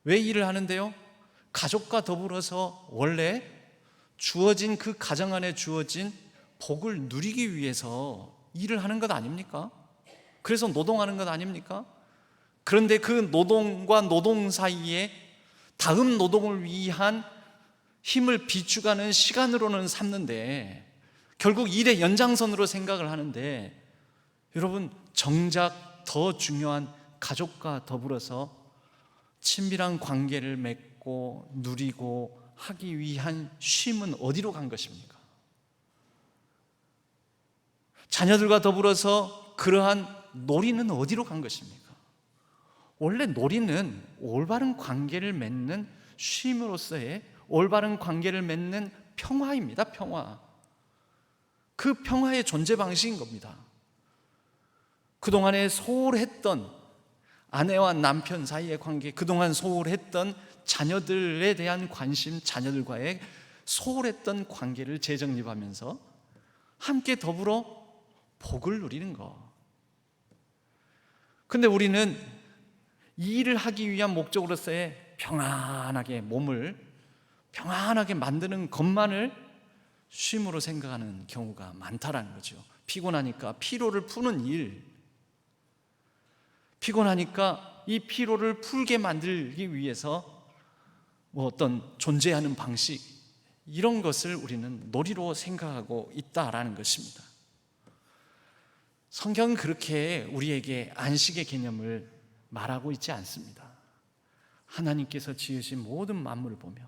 왜 일을 하는데요? 가족과 더불어서 원래 주어진 그 가정 안에 주어진 복을 누리기 위해서 일을 하는 것 아닙니까? 그래서 노동하는 것 아닙니까? 그런데 그 노동과 노동 사이에 다음 노동을 위한 힘을 비축하는 시간으로는 삼는데 결국 일의 연장선으로 생각을 하는데, 여러분, 정작 더 중요한 가족과 더불어서 친밀한 관계를 맺고 누리고 하기 위한 쉼은 어디로 간 것입니까? 자녀들과 더불어서 그러한 놀이는 어디로 간 것입니까? 원래 놀이는 올바른 관계를 맺는 쉼으로서의 올바른 관계를 맺는 평화입니다. 평화. 그 평화의 존재 방식인 겁니다. 그동안에 소홀했던 아내와 남편 사이의 관계, 그동안 소홀했던 자녀들에 대한 관심, 자녀들과의 소홀했던 관계를 재정립하면서 함께 더불어 복을 누리는 것. 근데 우리는 이 일을 하기 위한 목적으로서의 평안하게 몸을 평안하게 만드는 것만을 쉼으로 생각하는 경우가 많다라는 거죠. 피곤하니까 피로를 푸는 일, 피곤하니까 이 피로를 풀게 만들기 위해서 어떤 존재하는 방식, 이런 것을 우리는 놀이로 생각하고 있다라는 것입니다. 성경은 그렇게 우리에게 안식의 개념을 말하고 있지 않습니다. 하나님께서 지으신 모든 만물을 보며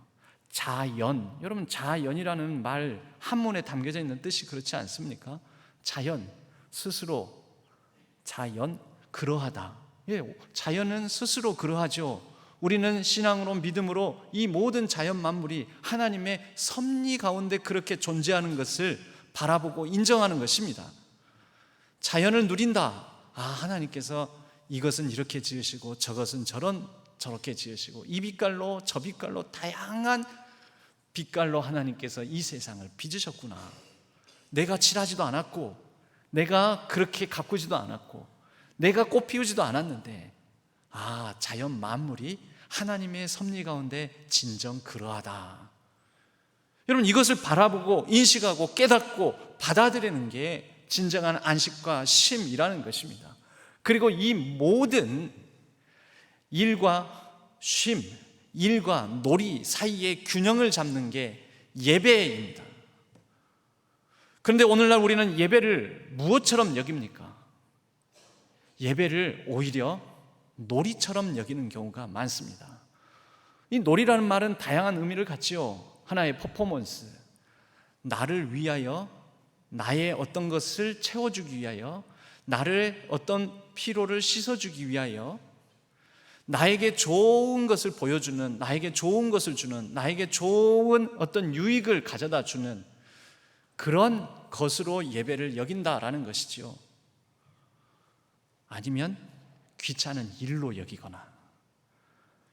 자연, 여러분, 자연이라는 말 한문에 담겨져 있는 뜻이 그렇지 않습니까? 자연, 스스로, 자연, 그러하다. 예, 자연은 스스로 그러하죠. 우리는 신앙으로, 믿음으로 이 모든 자연 만물이 하나님의 섭리 가운데 그렇게 존재하는 것을 바라보고 인정하는 것입니다. 자연을 누린다. 아, 하나님께서 이것은 이렇게 지으시고 저것은 저렇게 지으시고 이 빛깔로 저 빛깔로 다양한 빛깔로 하나님께서 이 세상을 빚으셨구나. 내가 칠하지도 않았고, 내가 그렇게 가꾸지도 않았고, 내가 꽃 피우지도 않았는데, 자연 만물이 하나님의 섭리 가운데 진정 그러하다. 여러분, 이것을 바라보고 인식하고 깨닫고 받아들이는 게 진정한 안식과 쉼이라는 것입니다. 그리고 이 모든 일과 쉼, 일과 놀이 사이의 균형을 잡는 게 예배입니다. 그런데 오늘날 우리는 예배를 무엇처럼 여깁니까? 예배를 오히려 놀이처럼 여기는 경우가 많습니다. 이 놀이라는 말은 다양한 의미를 갖지요. 하나의 퍼포먼스, 나를 위하여, 나의 어떤 것을 채워주기 위하여, 나를 어떤 피로를 씻어주기 위하여, 나에게 좋은 것을 보여주는, 나에게 좋은 것을 주는, 나에게 좋은 어떤 유익을 가져다 주는 그런 것으로 예배를 여긴다라는 것이지요. 아니면 귀찮은 일로 여기거나.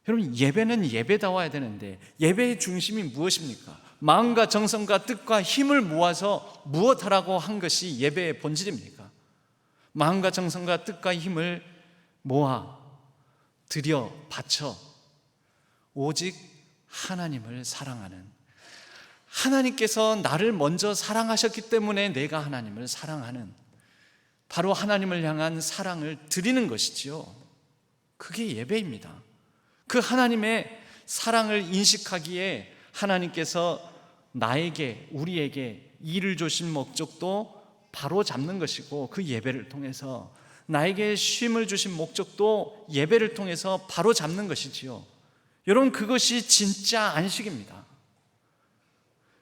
여러분, 예배는 예배다워야 되는데 예배의 중심이 무엇입니까? 마음과 정성과 뜻과 힘을 모아서 무엇하라고 한 것이 예배의 본질입니까? 마음과 정성과 뜻과 힘을 모아 들여 바쳐 오직 하나님을 사랑하는, 하나님께서 나를 먼저 사랑하셨기 때문에 내가 하나님을 사랑하는, 바로 하나님을 향한 사랑을 드리는 것이지요. 그게 예배입니다. 그 하나님의 사랑을 인식하기에 하나님께서 나에게, 우리에게 일을 주신 목적도 바로 잡는 것이고, 그 예배를 통해서 나에게 쉼을 주신 목적도 예배를 통해서 바로 잡는 것이지요. 여러분, 그것이 진짜 안식입니다.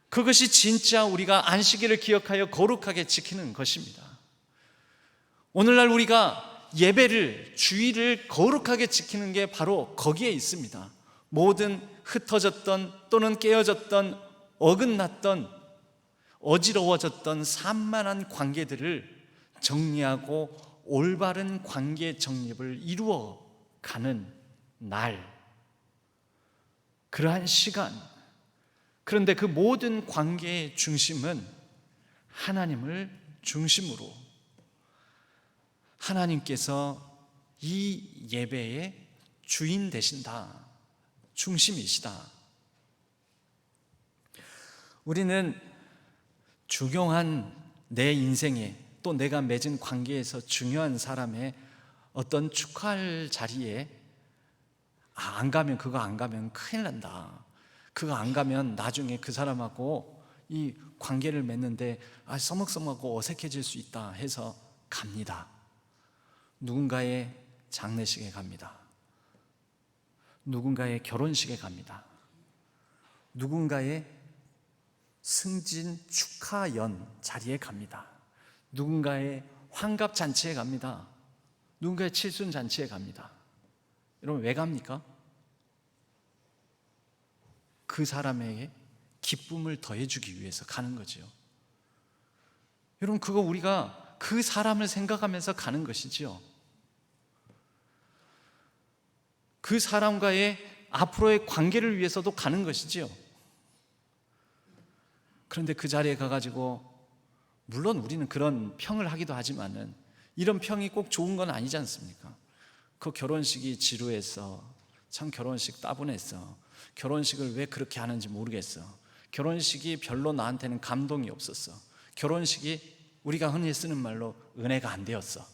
그것이 진짜 우리가 안식일을 기억하여 거룩하게 지키는 것입니다. 오늘날 우리가 예배를, 주일을 거룩하게 지키는 게 바로 거기에 있습니다. 모든 흩어졌던 또는 깨어졌던, 어긋났던, 어지러워졌던 산만한 관계들을 정리하고 올바른 관계 정립을 이루어가는 날, 그러한 시간. 그런데 그 모든 관계의 중심은 하나님을 중심으로, 하나님께서 이 예배의 주인 되신다, 중심이시다. 우리는 중요한 내 인생에, 또 내가 맺은 관계에서 중요한 사람의 어떤 축하할 자리에 안 가면, 그거 안 가면 큰일 난다, 그거 안 가면 나중에 그 사람하고 이 관계를 맺는데 서먹서먹하고 어색해질 수 있다 해서 갑니다. 누군가의 장례식에 갑니다. 누군가의 결혼식에 갑니다. 누군가의 승진 축하연 자리에 갑니다. 누군가의 환갑잔치에 갑니다. 누군가의 칠순잔치에 갑니다. 여러분, 왜 갑니까? 그 사람에게 기쁨을 더해주기 위해서 가는 거죠. 여러분, 그거 우리가 그 사람을 생각하면서 가는 것이지요. 그 사람과의 앞으로의 관계를 위해서도 가는 것이지요. 그런데 그 자리에 가가지고, 물론 우리는 그런 평을 하기도 하지만은 이런 평이 꼭 좋은 건 아니지 않습니까? 그 결혼식이 지루했어, 참 결혼식 따분했어, 결혼식을 왜 그렇게 하는지 모르겠어, 결혼식이 별로 나한테는 감동이 없었어, 결혼식이 우리가 흔히 쓰는 말로 은혜가 안 되었어,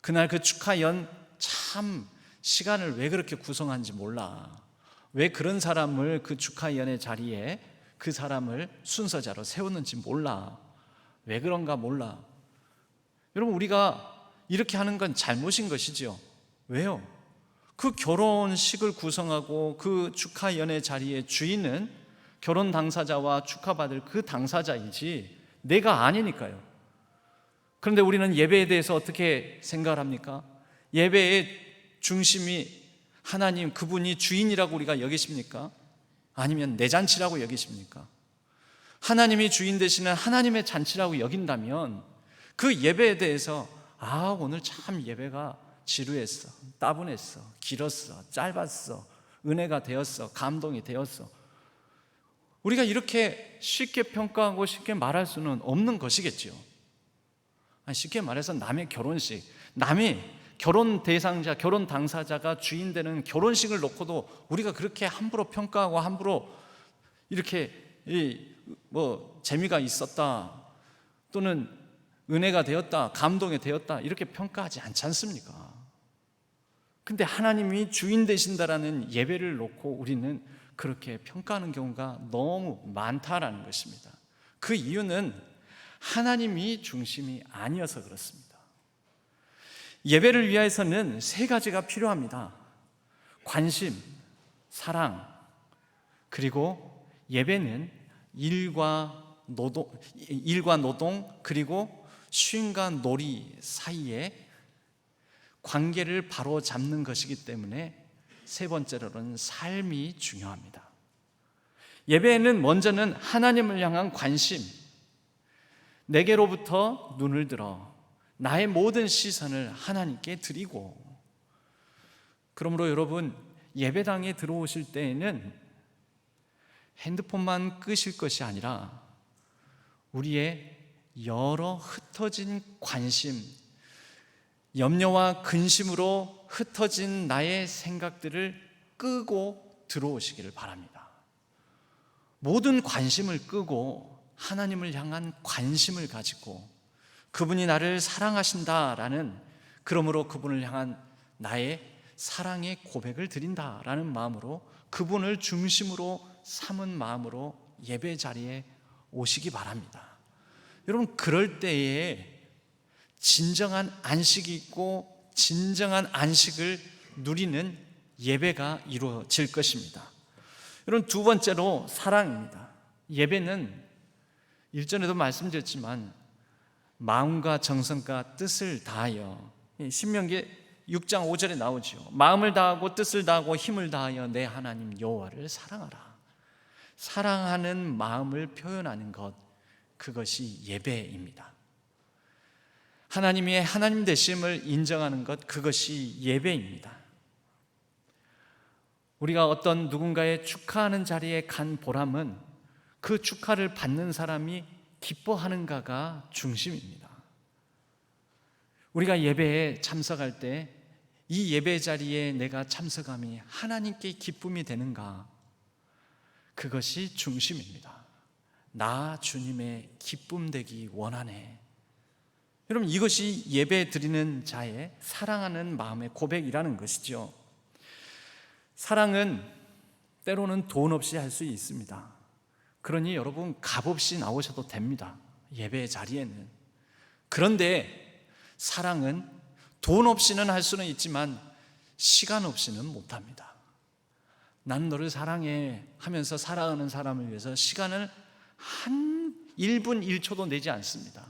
그날 그 축하연 참 시간을 왜 그렇게 구성한지 몰라, 왜 그런 사람을 그 축하연의 자리에 그 사람을 순서자로 세웠는지 몰라, 왜 그런가 몰라. 여러분, 우리가 이렇게 하는 건 잘못인 것이죠. 왜요? 그 결혼식을 구성하고 그 축하연의 자리의 주인은 결혼 당사자와 축하받을 그 당사자이지 내가 아니니까요. 그런데 우리는 예배에 대해서 어떻게 생각을 합니까? 예배의 중심이 하나님, 그분이 주인이라고 우리가 여기십니까? 아니면 내 잔치라고 여기십니까? 하나님이 주인 되시는 하나님의 잔치라고 여긴다면 그 예배에 대해서 오늘 참 예배가 지루했어, 따분했어, 길었어, 짧았어, 은혜가 되었어, 감동이 되었어, 우리가 이렇게 쉽게 평가하고 쉽게 말할 수는 없는 것이겠지요. 쉽게 말해서 남의 결혼식, 남의 결혼 대상자, 결혼 당사자가 주인 되는 결혼식을 놓고도 우리가 그렇게 함부로 평가하고 함부로 이렇게 재미가 있었다 또는 은혜가 되었다, 감동이 되었다 이렇게 평가하지 않지 않습니까? 근데 하나님이 주인 되신다라는 예배를 놓고 우리는 그렇게 평가하는 경우가 너무 많다라는 것입니다. 그 이유는 하나님이 중심이 아니어서 그렇습니다. 예배를 위해서는 세 가지가 필요합니다. 관심, 사랑, 그리고 예배는 일과 노동, 그리고 쉼과 놀이 사이에 관계를 바로 잡는 것이기 때문에 세 번째로는 삶이 중요합니다. 예배에는 먼저는 하나님을 향한 관심, 내게로부터 눈을 들어 나의 모든 시선을 하나님께 드리고, 그러므로 여러분 예배당에 들어오실 때에는 핸드폰만 끄실 것이 아니라 우리의 여러 흩어진 관심, 염려와 근심으로 흩어진 나의 생각들을 끄고 들어오시기를 바랍니다. 모든 관심을 끄고 하나님을 향한 관심을 가지고 그분이 나를 사랑하신다라는, 그러므로 그분을 향한 나의 사랑의 고백을 드린다라는 마음으로, 그분을 중심으로 삼은 마음으로 예배 자리에 오시기 바랍니다. 여러분, 그럴 때에 진정한 안식이 있고 진정한 안식을 누리는 예배가 이루어질 것입니다. 여러분, 두 번째로 사랑입니다. 예배는 일전에도 말씀드렸지만 마음과 정성과 뜻을 다하여, 신명기 6장 5절에 나오죠. 마음을 다하고 뜻을 다하고 힘을 다하여 내 하나님 여호와를 사랑하라. 사랑하는 마음을 표현하는 것, 그것이 예배입니다. 하나님의 하나님 되심을 인정하는 것, 그것이 예배입니다. 우리가 어떤 누군가의 축하하는 자리에 간 보람은 그 축하를 받는 사람이 기뻐하는가가 중심입니다. 우리가 예배에 참석할 때 이 예배 자리에 내가 참석함이 하나님께 기쁨이 되는가, 그것이 중심입니다. 나 주님의 기쁨 되기 원하네. 여러분, 이것이 예배 드리는 자의 사랑하는 마음의 고백이라는 것이죠. 사랑은 때로는 돈 없이 할 수 있습니다. 그러니 여러분, 값없이 나오셔도 됩니다. 예배 자리에는. 그런데 사랑은 돈 없이는 할 수는 있지만 시간 없이는 못합니다. 난 너를 사랑해 하면서 살아가는 사람을 위해서 시간을 한 1분 1초도 내지 않습니다.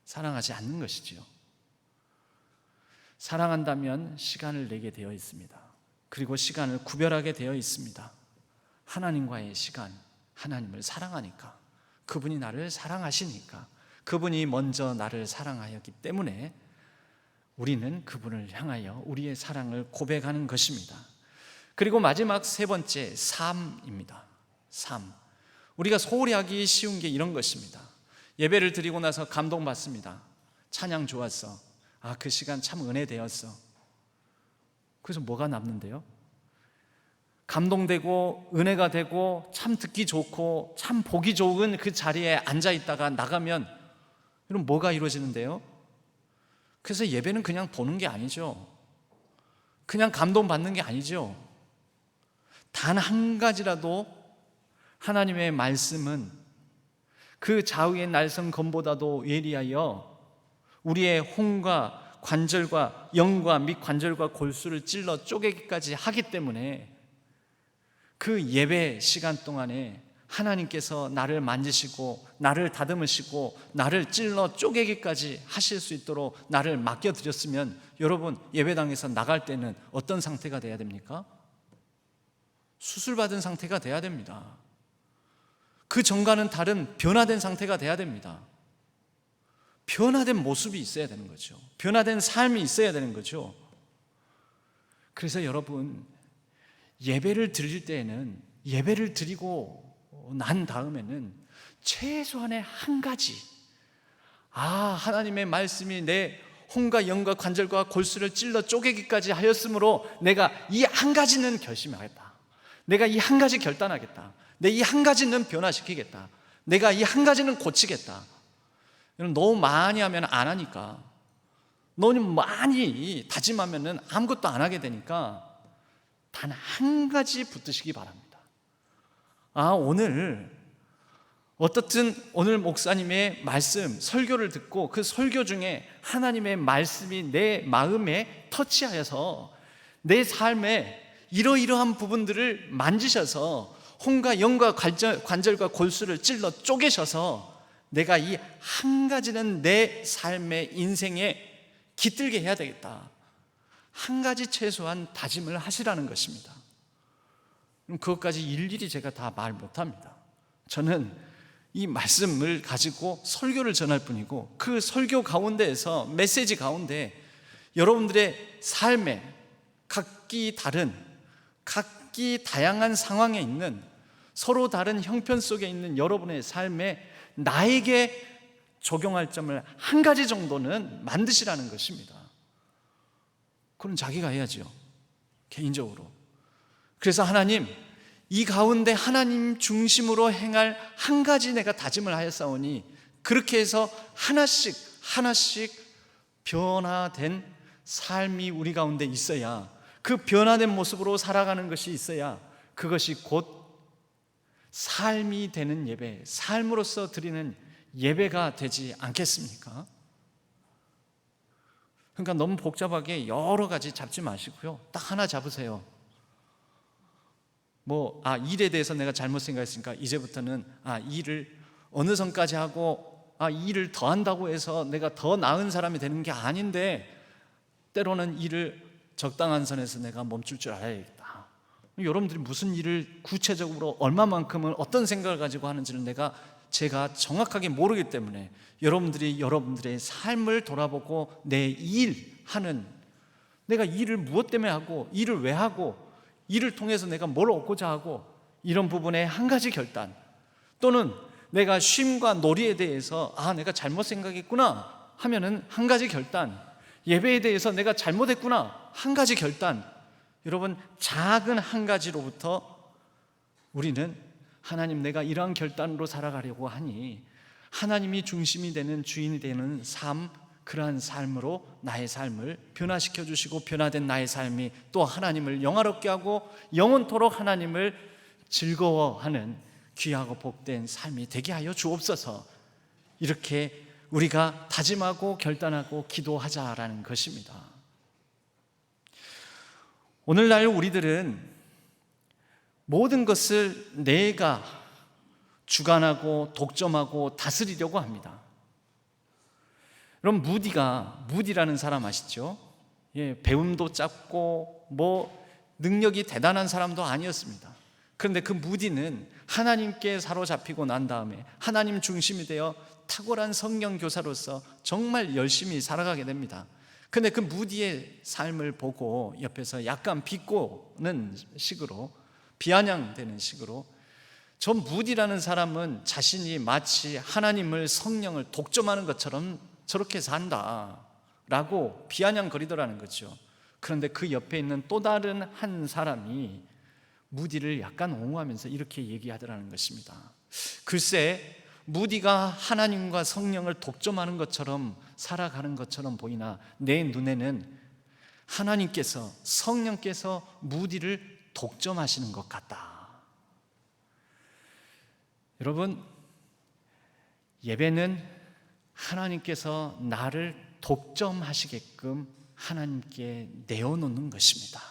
사랑하지 않는 것이지요. 사랑한다면 시간을 내게 되어 있습니다. 그리고 시간을 구별하게 되어 있습니다. 하나님과의 시간, 하나님을 사랑하니까, 그분이 나를 사랑하시니까, 그분이 먼저 나를 사랑하였기 때문에 우리는 그분을 향하여 우리의 사랑을 고백하는 것입니다. 그리고 마지막 세 번째, 삶입니다. 삶. 우리가 소홀히 하기 쉬운 게 이런 것입니다. 예배를 드리고 나서 감동받습니다. 찬양 좋았어. 그 시간 참 은혜 되었어. 그래서 뭐가 남는데요? 감동되고 은혜가 되고 참 듣기 좋고 참 보기 좋은 그 자리에 앉아 있다가 나가면 그럼 뭐가 이루어지는데요? 그래서 예배는 그냥 보는 게 아니죠. 그냥 감동받는 게 아니죠. 단 한 가지라도 하나님의 말씀은 그 좌우의 날선 검보다도 예리하여 우리의 혼과 관절과 영과 및 관절과 골수를 찔러 쪼개기까지 하기 때문에 그 예배 시간 동안에 하나님께서 나를 만지시고 나를 다듬으시고 나를 찔러 쪼개기까지 하실 수 있도록 나를 맡겨드렸으면, 여러분 예배당에서 나갈 때는 어떤 상태가 돼야 됩니까? 수술받은 상태가 돼야 됩니다. 그 전과는 다른 변화된 상태가 돼야 됩니다. 변화된 모습이 있어야 되는 거죠. 변화된 삶이 있어야 되는 거죠. 그래서 여러분, 예배를 드릴 때에는 예배를 드리고 난 다음에는 최소한의 한 가지, 하나님의 말씀이 내 혼과 영과 관절과 골수를 찔러 쪼개기까지 하였으므로 내가 이 한 가지는 결심하겠다. 내가 이 한 가지 결단하겠다. 내 이 한 가지는 변화시키겠다. 내가 이 한 가지는 고치겠다. 너무 많이 하면 안 하니까, 너무 많이 다짐하면 아무것도 안 하게 되니까 단 한 가지 붙드시기 바랍니다. 어떻든 오늘 목사님의 말씀, 설교를 듣고 그 설교 중에 하나님의 말씀이 내 마음에 터치하여서 내 삶에 이러이러한 부분들을 만지셔서 혼과 영과 관절과 골수를 찔러 쪼개셔서 내가 이 한 가지는 내 삶의 인생에 깃들게 해야 되겠다. 한 가지 최소한 다짐을 하시라는 것입니다. 그럼 그것까지 일일이 제가 다 말 못합니다. 저는 이 말씀을 가지고 설교를 전할 뿐이고, 그 설교 가운데에서 메시지 가운데 여러분들의 삶에 각기 다양한 상황에 있는, 서로 다른 형편 속에 있는 여러분의 삶에 나에게 적용할 점을 한 가지 정도는 만드시라는 것입니다. 그건 자기가 해야죠, 개인적으로. 그래서 하나님, 이 가운데 하나님 중심으로 행할 한 가지 내가 다짐을 하였사오니, 그렇게 해서 하나씩 변화된 삶이 우리 가운데 있어야, 그 변화된 모습으로 살아가는 것이 있어야 그것이 곧 삶이 되는 예배, 삶으로서 드리는 예배가 되지 않겠습니까? 그러니까 너무 복잡하게 여러 가지 잡지 마시고요, 딱 하나 잡으세요. 일에 대해서 내가 잘못 생각했으니까 이제부터는 일을 어느 선까지 하고, 이 일을 더 한다고 해서 내가 더 나은 사람이 되는 게 아닌데, 때로는 일을 적당한 선에서 내가 멈출 줄 알아야겠다. 여러분들이 무슨 일을 구체적으로 얼마만큼은 어떤 생각을 가지고 하는지를 제가 정확하게 모르기 때문에, 여러분들이 여러분들의 삶을 돌아보고 내가 일을 무엇 때문에 하고, 일을 왜 하고, 일을 통해서 내가 뭘 얻고자 하고, 이런 부분에 한 가지 결단, 또는 내가 쉼과 놀이에 대해서 내가 잘못 생각했구나 하면은 한 가지 결단, 예배에 대해서 내가 잘못했구나 한 가지 결단. 여러분, 작은 한 가지로부터 우리는 하나님, 내가 이러한 결단으로 살아가려고 하니 하나님이 중심이 되는, 주인이 되는 삶, 그러한 삶으로 나의 삶을 변화시켜 주시고, 변화된 나의 삶이 또 하나님을 영화롭게 하고 영원토록 하나님을 즐거워하는 귀하고 복된 삶이 되게 하여 주옵소서. 이렇게 우리가 다짐하고 결단하고 기도하자라는 것입니다. 오늘날 우리들은 모든 것을 내가 주관하고 독점하고 다스리려고 합니다. 그럼 무디라는 사람 아시죠? 배움도 짧고 능력이 대단한 사람도 아니었습니다. 그런데 그 무디는 하나님께 사로잡히고 난 다음에 하나님 중심이 되어 탁월한 성경 교사로서 정말 열심히 살아가게 됩니다. 그런데 그 무디의 삶을 보고 옆에서 약간 비꼬는 식으로, 비아냥되는 식으로, 저 무디라는 사람은 자신이 마치 하나님을, 성령을 독점하는 것처럼 저렇게 산다라고 비아냥거리더라는 거죠. 그런데 그 옆에 있는 또 다른 한 사람이 무디를 약간 옹호하면서 이렇게 얘기하더라는 것입니다. 글쎄, 무디가 하나님과 성령을 독점하는 것처럼 살아가는 것처럼 보이나 내 눈에는 하나님께서, 성령께서 무디를 독점하시는 것 같다. 여러분, 예배는 하나님께서 나를 독점하시게끔 하나님께 내어놓는 것입니다.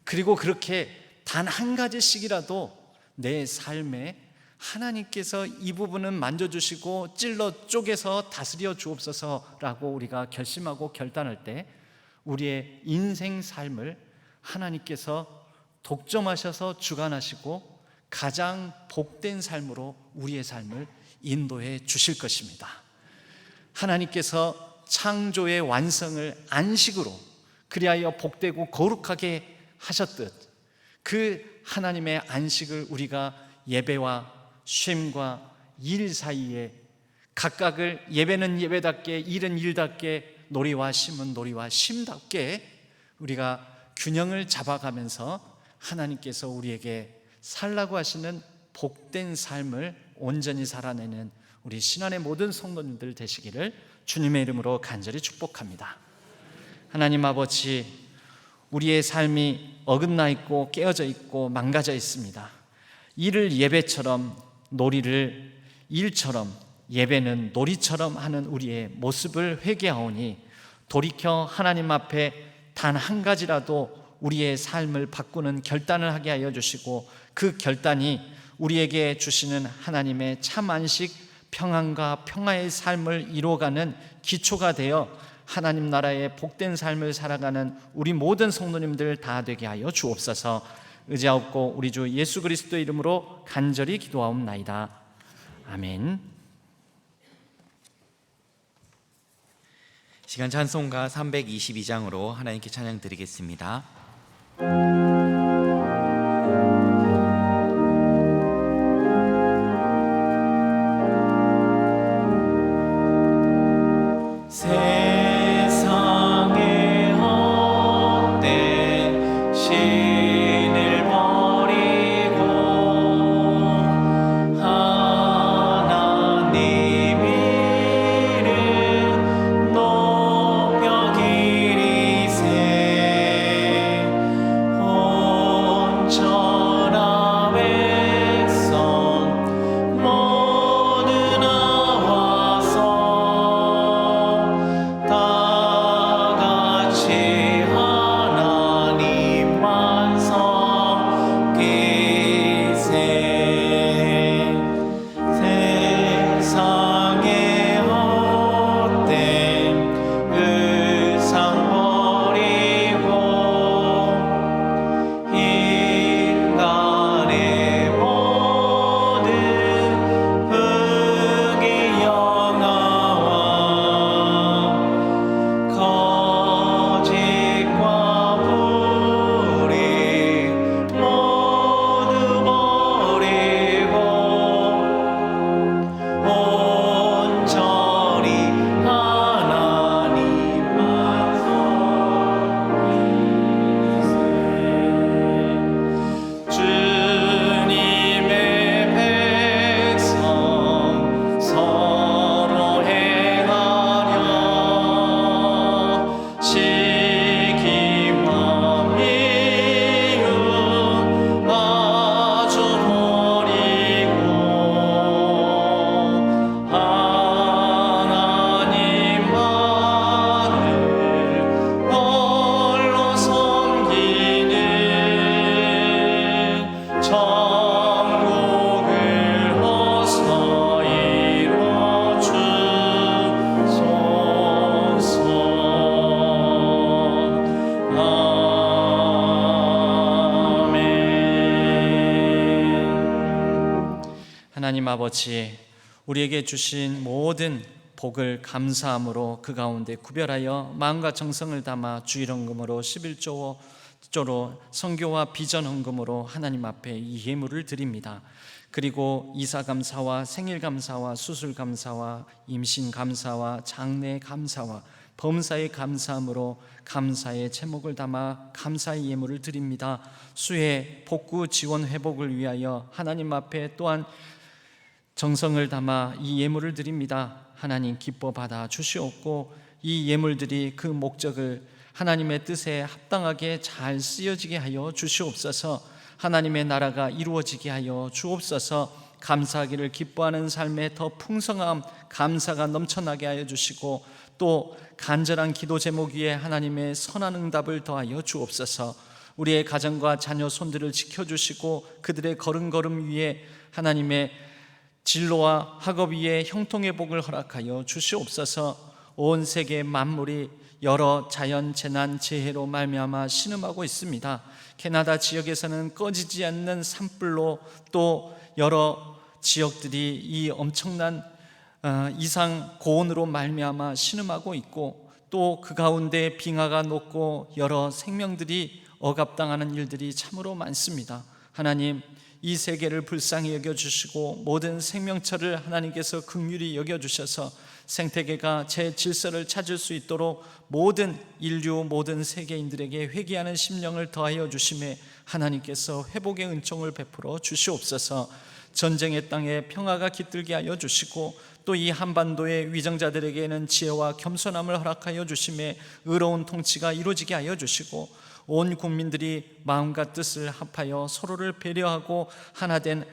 그리고 그렇게 단 한 가지씩이라도 내 삶에 하나님께서 이 부분은 만져주시고 찔러 쪼개서 다스려 주옵소서라고 우리가 결심하고 결단할 때, 우리의 인생 삶을 하나님께서 독점하셔서 주관하시고 가장 복된 삶으로 우리의 삶을 인도해 주실 것입니다. 하나님께서 창조의 완성을 안식으로 그리하여 복되고 거룩하게 하셨듯, 그 하나님의 안식을 우리가 예배와 쉼과 일 사이에 각각을 예배는 예배답게, 일은 일답게, 놀이와 쉼은 놀이와 쉼답게 우리가 균형을 잡아가면서 하나님께서 우리에게 살라고 하시는 복된 삶을 온전히 살아내는 우리 신안의 모든 성도님들 되시기를 주님의 이름으로 간절히 축복합니다. 하나님 아버지, 우리의 삶이 어긋나 있고 깨어져 있고 망가져 있습니다. 일을 예배처럼, 놀이를 일처럼, 예배는 놀이처럼 하는 우리의 모습을 회개하오니 돌이켜 하나님 앞에 단 한 가지라도 우리의 삶을 바꾸는 결단을 하게 하여 주시고, 그 결단이 우리에게 주시는 하나님의 참 안식, 평안과 평화의 삶을 이루어가는 기초가 되어 하나님 나라의 복된 삶을 살아가는 우리 모든 성도님들 다 되게 하여 주옵소서. 의지하옵고 우리 주 예수 그리스도의 이름으로 간절히 기도하옵나이다. 아멘. 시간 찬송가 322장으로 하나님께 찬양 드리겠습니다. 세상에 헛된 신을 버리고 하나님 이름 높여 기리세 온전한 백성 모두 나와서 다 같이 하나님만 섬기세. 세상에 헛된 의상 버리고 인간의 모든 부귀영화와 거짓과 불의 모두 버리고 온전히 하나님만 섬기세. 주님의 백성 서로 행하려 시기와 미움 아주 버리고 하나님만을 홀로 섬기는 천국을 어서 이루어 주소서. 아멘. 하나님 아버지, 우리에게 주신 모든 복을 감사함으로 그 가운데 구별하여 마음과 정성을 담아 주일헌금으로 11조로 선교와 비전 헌금으로 하나님 앞에 이 예물을 드립니다. 그리고 이사 감사와 생일 감사와 수술 감사와 임신 감사와 장래 감사와 범사에 감사함으로 감사의 제목을 담아 감사의 예물을 드립니다. 수해 복구 지원 회복을 위하여 하나님 앞에 또한 정성을 담아 이 예물을 드립니다. 하나님 기뻐 받아 주시옵고 이 예물들이 그 목적을 하나님의 뜻에 합당하게 잘 쓰여지게 하여 주시옵소서. 하나님의 나라가 이루어지게 하여 주옵소서. 감사하기를 기뻐하는 삶에 더 풍성함, 감사가 넘쳐나게 하여 주시고 또 간절한 기도 제목 위에 하나님의 선한 응답을 더하여 주옵소서. 우리의 가정과 자녀 손들을 지켜주시고 그들의 걸음걸음 위에 하나님의 진로와 학업 위에 형통의 복을 허락하여 주시옵소서. 온 세계 만물이 여러 자연 재난 재해로 말미암아 신음하고 있습니다. 캐나다 지역에서는 꺼지지 않는 산불로 또 여러 지역들이 이 엄청난 이상 고온으로 말미암아 신음하고 있고 또 그 가운데 빙하가 녹고 여러 생명들이 억압당하는 일들이 참으로 많습니다. 하나님, 이 세계를 불쌍히 여겨주시고 모든 생명체를 하나님께서 긍휼히 여겨주셔서 생태계가 제 질서를 찾을 수 있도록 모든 인류, 모든 세계인들에게 회개하는 심령을 더하여 주심에 하나님께서 회복의 은총을 베풀어 주시옵소서. 전쟁의 땅에 평화가 깃들게 하여 주시고 또 이 한반도의 위정자들에게는 지혜와 겸손함을 허락하여 주심에 의로운 통치가 이루어지게 하여 주시고 온 국민들이 마음과 뜻을 합하여 서로를 배려하고 하나된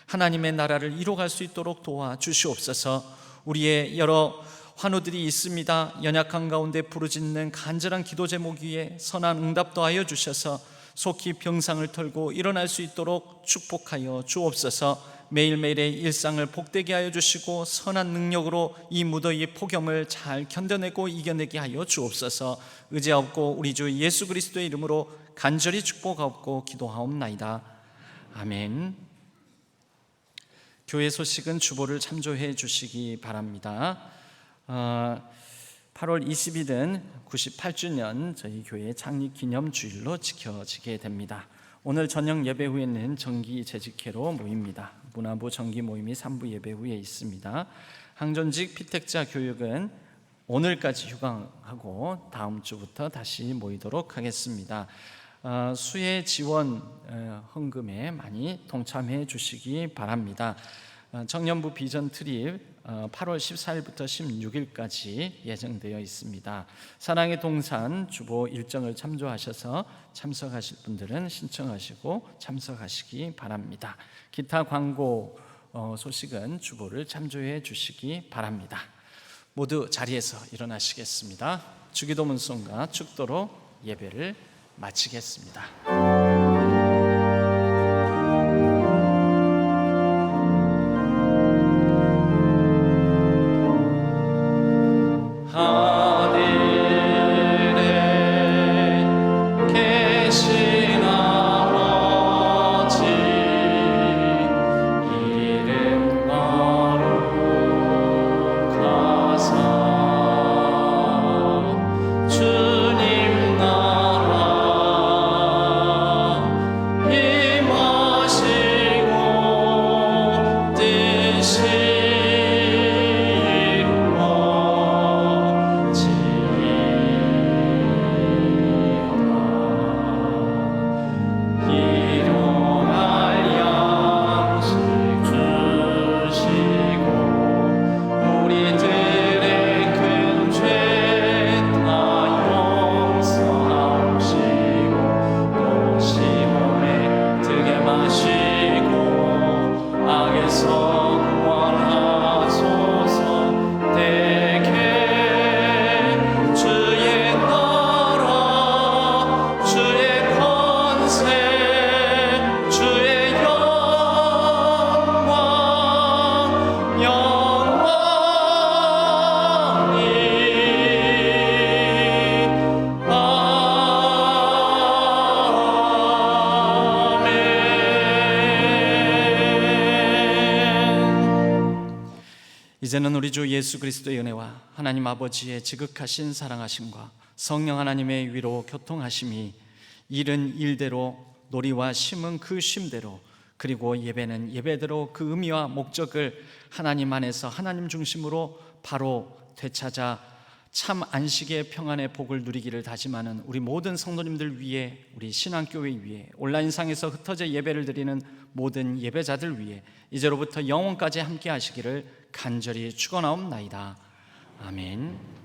하나님의 나라를 이루어갈 수 있도록 도와 주시옵소서. 우리의 여러 환우들이 있습니다. 연약한 가운데 부르짖는 간절한 기도 제목 위에 선한 응답 더하여 주셔서 속히 병상을 털고 일어날 수 있도록 축복하여 주옵소서. 매일매일의 일상을 복되게 하여 주시고 선한 능력으로 이 무더위 폭염을 잘 견뎌내고 이겨내게 하여 주옵소서. 의지하옵고 우리 주 예수 그리스도의 이름으로 간절히 축복하옵고 기도하옵나이다. 아멘. 교회 소식은 주보를 참조해 주시기 바랍니다. 8월 20일은 98주년 저희 교회 창립 기념 주일로 지켜지게 됩니다. 오늘 저녁 예배 후에는 정기 재직회로 모입니다. 문화부 정기 모임이 3부 예배 후에 있습니다. 항전직 피택자 교육은 오늘까지 휴강하고 다음 주부터 다시 모이도록 하겠습니다. 수혜 지원 헌금에 많이 동참해 주시기 바랍니다. 청년부 비전 트립 8월 14일부터 16일까지 예정되어 있습니다. 사랑의 동산 주보 일정을 참조하셔서 참석하실 분들은 신청하시고 참석하시기 바랍니다. 기타 광고 소식은 주보를 참조해 주시기 바랍니다. 모두 자리에서 일어나시겠습니다. 주기도문송과 축도로 예배를 마치겠습니다. 이제는 우리 주 예수 그리스도의 은혜와 하나님 아버지의 지극하신 사랑하심과 성령 하나님의 위로 교통하심이 일은 일대로 놀이와 쉼은 그 쉼대로 그리고 예배는 예배대로 그 의미와 목적을 하나님 안에서 하나님 중심으로 바로 되찾아 참 안식의 평안의 복을 누리기를 다짐하는 우리 모든 성도님들 위해, 우리 신앙교회 위해, 온라인상에서 흩어져 예배를 드리는 모든 예배자들 위해 이제로부터 영원까지 함께 하시기를 간절히 축원하옵나이다. 아멘.